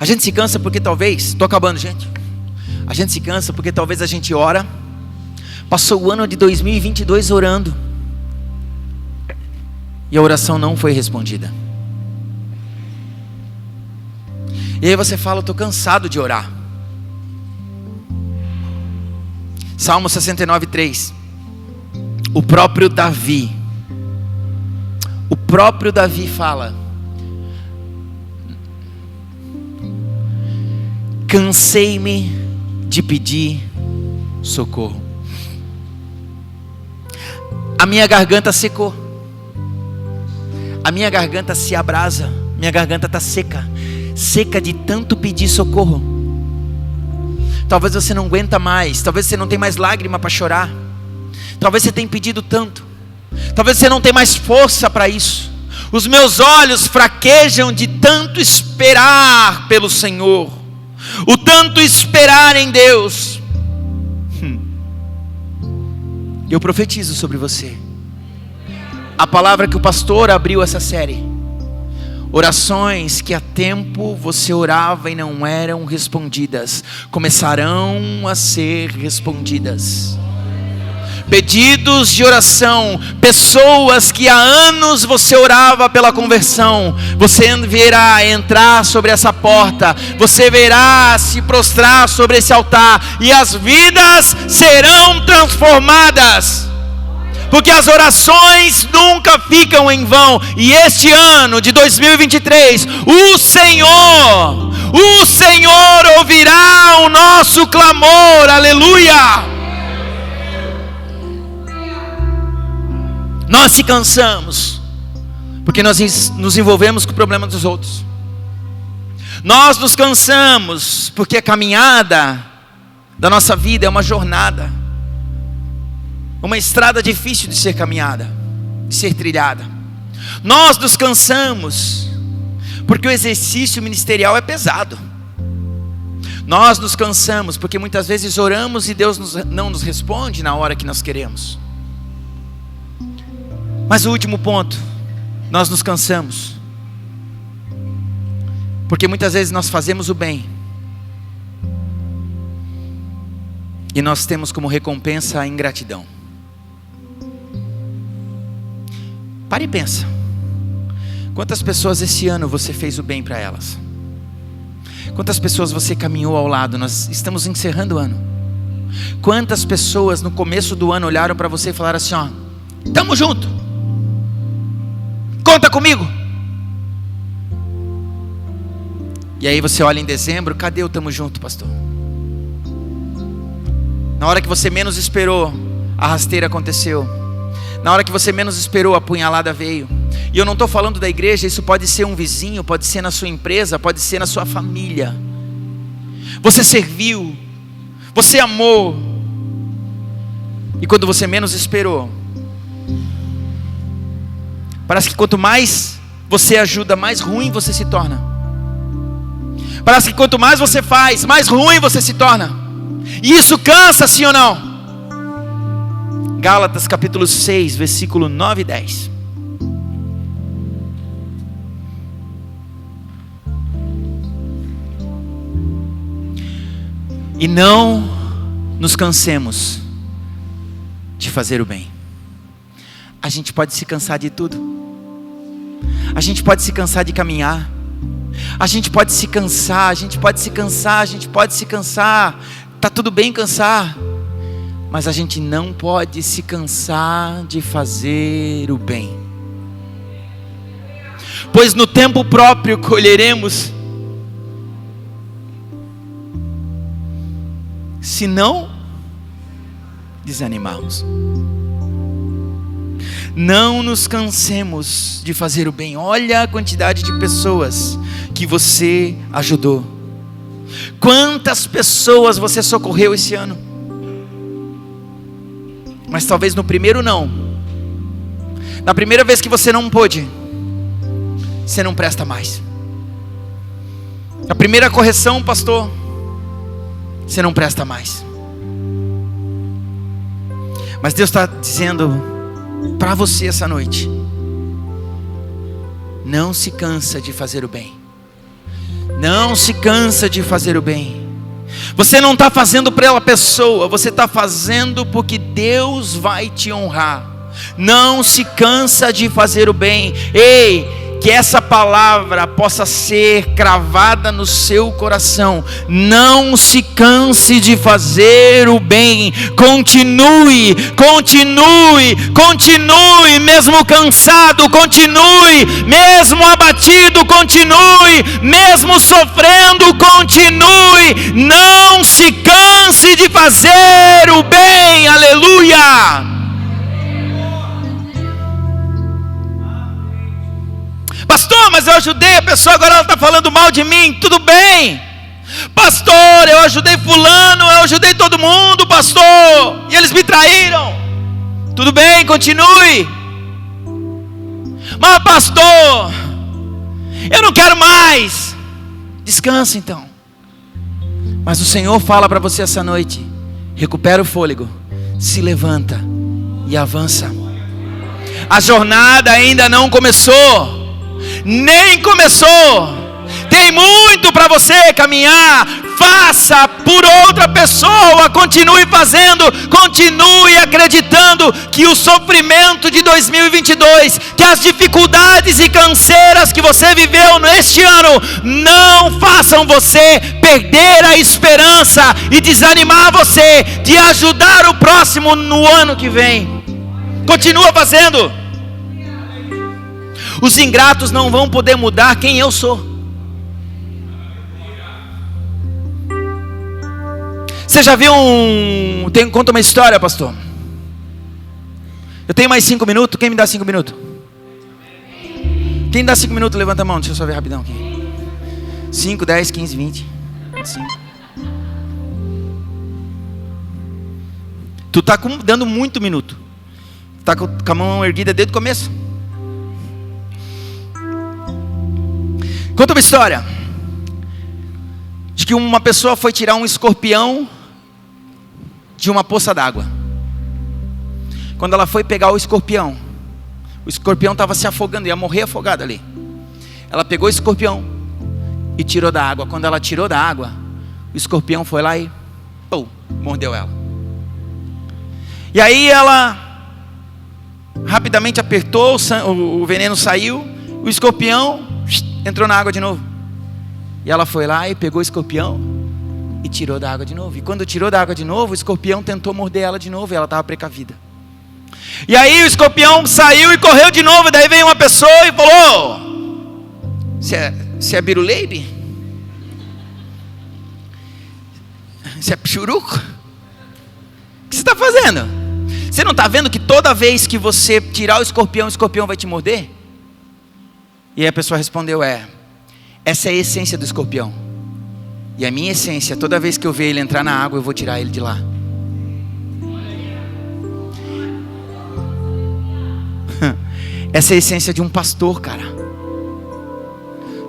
A gente se cansa porque talvez, estou acabando, gente. A gente se cansa porque talvez a gente ora, passou o ano de 2022 orando, e a oração não foi respondida. E aí você fala: eu estou cansado de orar. Salmo 69:3. O próprio Davi fala: cansei-me de pedir socorro. A minha garganta secou. A minha garganta se abrasa. Minha garganta está seca. Seca de tanto pedir socorro. Talvez você não aguenta mais. Talvez você não tenha mais lágrima para chorar. Talvez você tenha pedido tanto. Talvez você não tenha mais força para isso. Os meus olhos fraquejam de tanto esperar pelo Senhor. O tanto esperar em Deus. Eu profetizo sobre você a palavra que o pastor abriu essa série. Orações que há tempo você orava e não eram respondidas, começarão a ser respondidas. Pedidos de oração, pessoas que há anos você orava pela conversão, você verá entrar sobre essa porta, você verá se prostrar sobre esse altar, e as vidas serão transformadas. Porque as orações nunca ficam em vão. E este ano de 2023, o Senhor ouvirá o nosso clamor. Aleluia. Nós se cansamos porque nós nos envolvemos com o problema dos outros. Nós nos cansamos porque a caminhada da nossa vida é uma jornada, uma estrada difícil de ser caminhada, de ser trilhada. Nós nos cansamos porque o exercício ministerial é pesado. Nós nos cansamos porque muitas vezes oramos e Deus não nos responde na hora que nós queremos. Mas o último ponto, nós nos cansamos porque muitas vezes nós fazemos o bem e nós temos como recompensa a ingratidão. Pare e pensa. Quantas pessoas esse ano você fez o bem para elas? Quantas pessoas você caminhou ao lado? Nós estamos encerrando o ano. Quantas pessoas no começo do ano olharam para você e falaram assim: ó, tamo junto, conta comigo. E aí você olha em dezembro: cadê o tamo junto, pastor? Na hora que você menos esperou, a rasteira aconteceu. Na hora que você menos esperou, a punhalada veio. E eu não estou falando da igreja, isso pode ser um vizinho, pode ser na sua empresa, pode ser na sua família. Você serviu, você amou, e quando você menos esperou, parece que quanto mais você ajuda, mais ruim você se torna. Parece que quanto mais você faz, mais ruim você se torna. E isso cansa, sim ou não? Gálatas capítulo 6, versículo 9 e 10. E não nos cansemos de fazer o bem. A gente pode se cansar de tudo. A gente pode se cansar de caminhar. A gente pode se cansar, a gente pode se cansar. Tá tudo bem cansar, mas a gente não pode se cansar de fazer o bem. Pois no tempo próprio colheremos, se não desanimarmos. Não nos cansemos de fazer o bem. Olha a quantidade de pessoas que você ajudou. Quantas pessoas você socorreu esse ano? Mas talvez no primeiro não. Na primeira vez que você não pôde, você não presta mais. A primeira correção, pastor, você não presta mais. Mas Deus está dizendo para você essa noite: não se cansa de fazer o bem. Não se cansa de fazer o bem. Você não está fazendo pela pessoa, você está fazendo porque Deus vai te honrar. Não se cansa de fazer o bem. Ei, que essa palavra possa ser cravada no seu coração. Não se canse de fazer o bem. Continue, mesmo cansado, continue, mesmo abatido, continue, mesmo sofrendo, continue. Não se canse de fazer o bem. Aleluia. Pastor, mas eu ajudei a pessoa, agora ela está falando mal de mim. Tudo bem. Pastor, eu ajudei fulano, eu ajudei todo mundo, pastor, e eles me traíram. Tudo bem, continue. Mas pastor, eu não quero mais. Descansa então. Mas o Senhor fala para você essa noite: recupera o fôlego, se levanta e avança. A jornada ainda não começou. Nem começou. Tem muito para você caminhar. Faça por outra pessoa. Continue fazendo. Continue acreditando que o sofrimento de 2022, que as dificuldades e canseiras que você viveu neste ano, não façam você perder a esperança e desanimar você de ajudar o próximo no ano que vem. Continua fazendo. Os ingratos não vão poder mudar quem eu sou. Você já viu conta uma história, pastor? Eu tenho mais 5 minutos. Quem me dá 5 minutos? Quem dá 5 minutos, levanta a mão. Deixa eu só ver rapidão aqui. 5, 10, 15, 20 25. Tu tá dando muito minuto. Tá com a mão erguida desde o começo. Conta uma história de que uma pessoa foi tirar um escorpião de uma poça d'água. Quando ela foi pegar o escorpião estava se afogando, ia morrer afogado ali. Ela pegou o escorpião e tirou da água. Quando ela tirou da água, o escorpião foi lá e mordeu ela. E aí ela rapidamente apertou, o veneno saiu, o escorpião entrou na água de novo. E ela foi lá e pegou o escorpião e tirou da água de novo. E quando tirou da água de novo, o escorpião tentou morder ela de novo e ela estava precavida. E aí o escorpião saiu e correu de novo. E daí veio uma pessoa e falou: Você é biruleibe? Você é pichuruco? O que você está fazendo? Você não está vendo que toda vez que você tirar o escorpião vai te morder? E aí a pessoa respondeu: essa é a essência do escorpião. E a minha essência, toda vez que eu ver ele entrar na água, eu vou tirar ele de lá. Essa é a essência de um pastor, cara.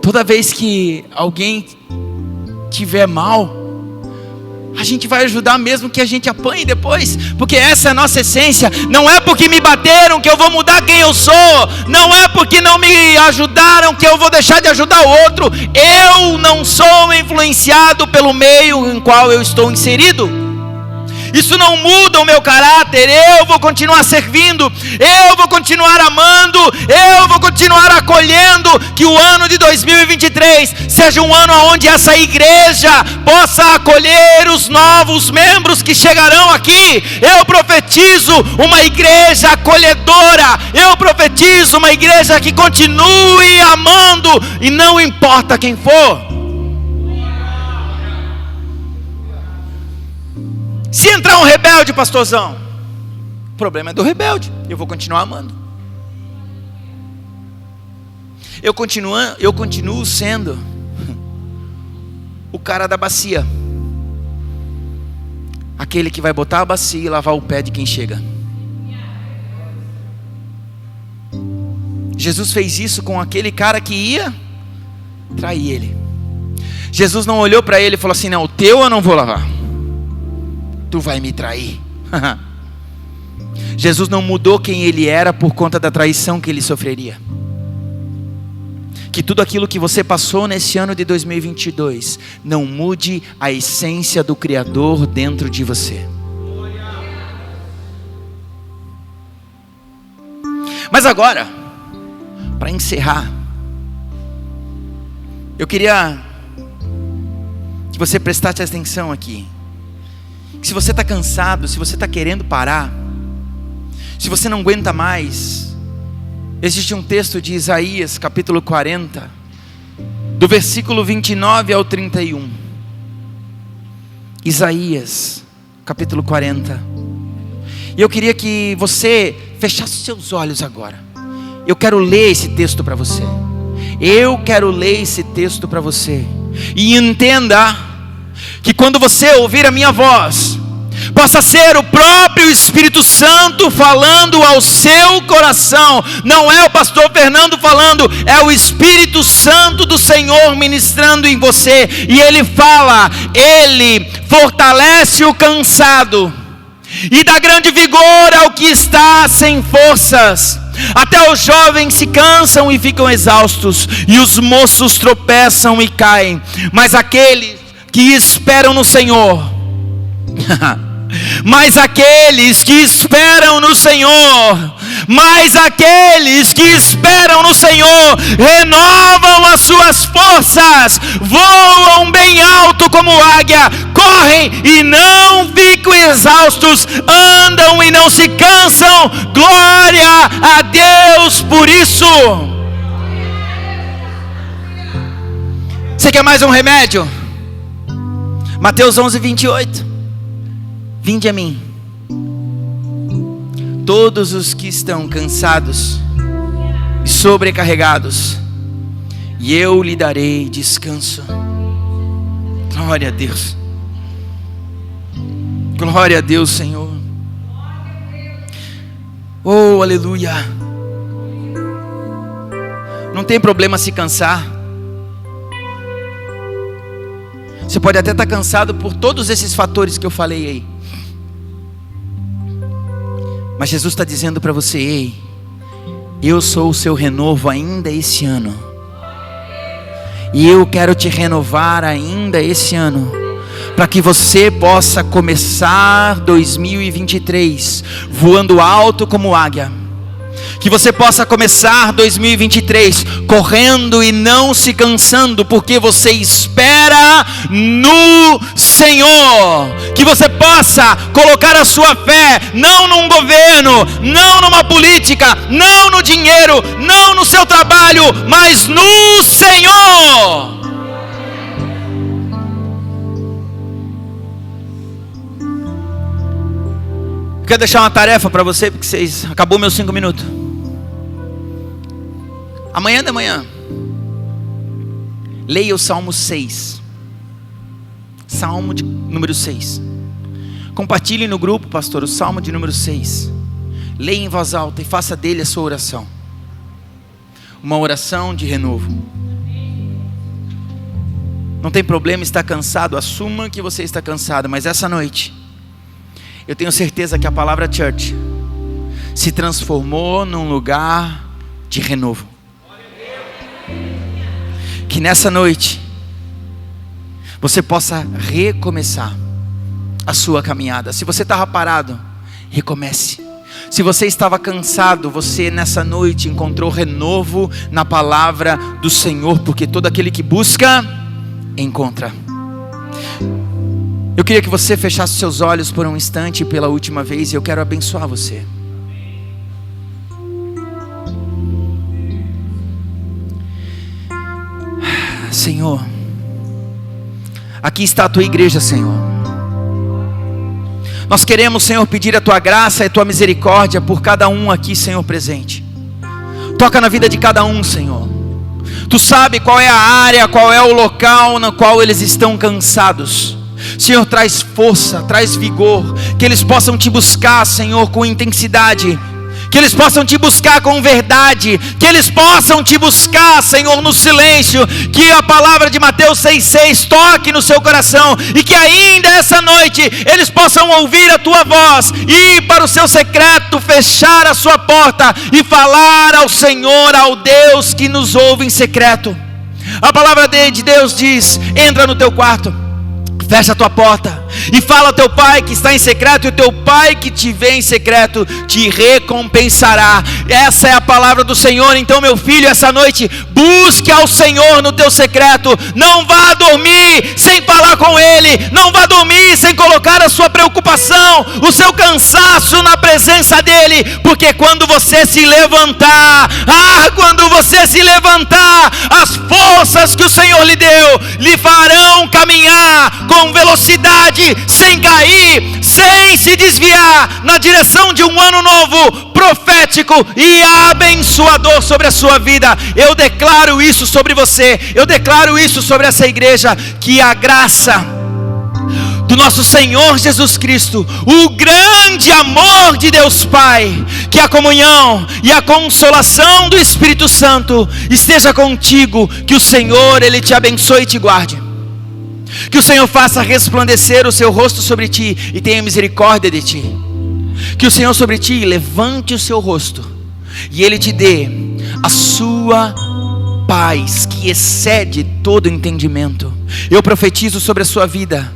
Toda vez que alguém tiver mal, a gente vai ajudar mesmo que a gente apanhe depois. Porque essa é a nossa essência. Não é porque me bateram que eu vou mudar quem eu sou. Não é porque não me ajudaram que eu vou deixar de ajudar o outro. Eu não sou influenciado pelo meio em qual eu estou inserido. Isso não muda o meu caráter. Eu vou continuar servindo, eu vou continuar amando, eu vou continuar acolhendo. Que o ano de 2023 seja um ano onde essa igreja possa acolher os novos membros que chegarão aqui. Eu profetizo uma igreja acolhedora, eu profetizo uma igreja que continue amando, e não importa quem for. Se entrar um rebelde, pastorzão, o problema é do rebelde, eu vou continuar amando. Eu continuo sendo o cara da bacia, aquele que vai botar a bacia e lavar o pé de quem chega. Jesus fez isso com aquele cara que ia trair ele. Jesus não olhou para ele e falou assim: não, o teu eu não vou lavar, tu vai me trair. Jesus não mudou quem ele era por conta da traição que ele sofreria. Que tudo aquilo que você passou nesse ano de 2022 não mude a essência do Criador dentro de você. Mas agora, para encerrar, eu queria que você prestasse atenção aqui. Se você está cansado, se você está querendo parar, se você não aguenta mais, existe um texto de Isaías capítulo 40, do versículo 29 ao 31. Isaías capítulo 40. E eu queria que você fechasse seus olhos agora. Eu quero ler esse texto para você. Eu quero ler esse texto para você. E entenda que quando você ouvir a minha voz, possa ser o próprio Espírito Santo falando ao seu coração. Não é o pastor Fernando falando, é o Espírito Santo do Senhor ministrando em você. E ele fala: ele fortalece o cansado e dá grande vigor ao que está sem forças. Até os jovens se cansam e ficam exaustos, e os moços tropeçam e caem. Mas aqueles que esperam no Senhor mas aqueles que esperam no Senhor, renovam as suas forças, voam bem alto como águia, correm e não ficam exaustos, andam e não se cansam. Glória a Deus por isso. Você quer mais um remédio? Mateus 11:28. Vinde a mim, todos os que estão cansados e sobrecarregados, e eu lhe darei descanso. Glória a Deus. Glória a Deus, Senhor. Oh, aleluia. Não tem problema se cansar. Você pode até estar cansado por todos esses fatores que eu falei aí. Mas Jesus está dizendo para você: ei, eu sou o seu renovo ainda esse ano. E eu quero te renovar ainda esse ano, para que você possa começar 2023 voando alto como águia. Que você possa começar 2023 correndo e não se cansando, porque você espera no Senhor. Que você possa colocar a sua fé não num governo, não numa política, não no dinheiro, não no seu trabalho, mas no Senhor. Quero deixar uma tarefa para você, porque acabou meus 5 minutos. Amanhã de manhã, leia o Salmo 6. Salmo de número 6. Compartilhe no grupo, pastor, o Salmo de número 6. Leia em voz alta e faça dele a sua oração. Uma oração de renovo. Não tem problema estar cansado, assuma que você está cansado, mas essa noite eu tenho certeza que a palavra church se transformou num lugar de renovo. Que nessa noite você possa recomeçar a sua caminhada. Se você estava parado, recomece. Se você estava cansado, você nessa noite encontrou renovo na palavra do Senhor, porque todo aquele que busca, encontra. Eu queria que você fechasse seus olhos por um instante pela última vez, e eu quero abençoar você. Senhor, aqui está a tua igreja, Senhor. Nós queremos, Senhor, pedir a tua graça e a tua misericórdia por cada um aqui, Senhor, presente. Toca na vida de cada um, Senhor. Tu sabe qual é a área, qual é o local no qual eles estão cansados. Senhor, traz força, traz vigor, que eles possam te buscar, Senhor, com intensidade, que eles possam te buscar com verdade, que eles possam te buscar, Senhor, no silêncio, que a palavra de Mateus 6,6 toque no seu coração, e que ainda essa noite, eles possam ouvir a tua voz, ir para o seu secreto, fechar a sua porta, e falar ao Senhor, ao Deus que nos ouve em secreto. A palavra de Deus diz: entra no teu quarto, fecha a tua porta e fala ao teu pai que está em secreto, e o teu pai que te vê em secreto te recompensará. Essa é a palavra do Senhor. Então, meu filho, essa noite busque ao Senhor no teu secreto. Não vá dormir sem falar com Ele. Não vá dormir sem colocar a sua preocupação, o seu cansaço na presença dEle, porque quando você se levantar, quando você se levantar, as forças que o Senhor lhe deu, lhe farão caminhar com velocidade, sem cair, sem se desviar, na direção de um ano novo, profético e abençoador sobre a sua vida. Eu declaro isso sobre você, eu declaro isso sobre essa igreja, que a graça do nosso Senhor Jesus Cristo, o grande amor de Deus Pai, que a comunhão e a consolação do Espírito Santo esteja contigo, que o Senhor, Ele te abençoe e te guarde. Que o Senhor faça resplandecer o seu rosto sobre ti e tenha misericórdia de ti. Que o Senhor sobre ti levante o seu rosto e Ele te dê a sua paz, que excede todo entendimento. Eu profetizo sobre a sua vida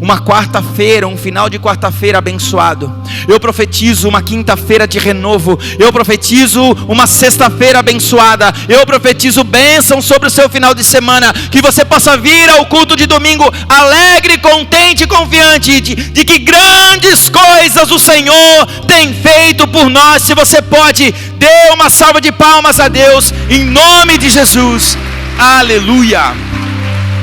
uma quarta-feira, um final de quarta-feira abençoado. Eu profetizo uma quinta-feira de renovo. Eu profetizo uma sexta-feira abençoada. Eu profetizo bênção sobre o seu final de semana. Que você possa vir ao culto de domingo alegre, contente e confiante de que grandes coisas o Senhor tem feito por nós. Se você pode, dê uma salva de palmas a Deus, em nome de Jesus. Aleluia.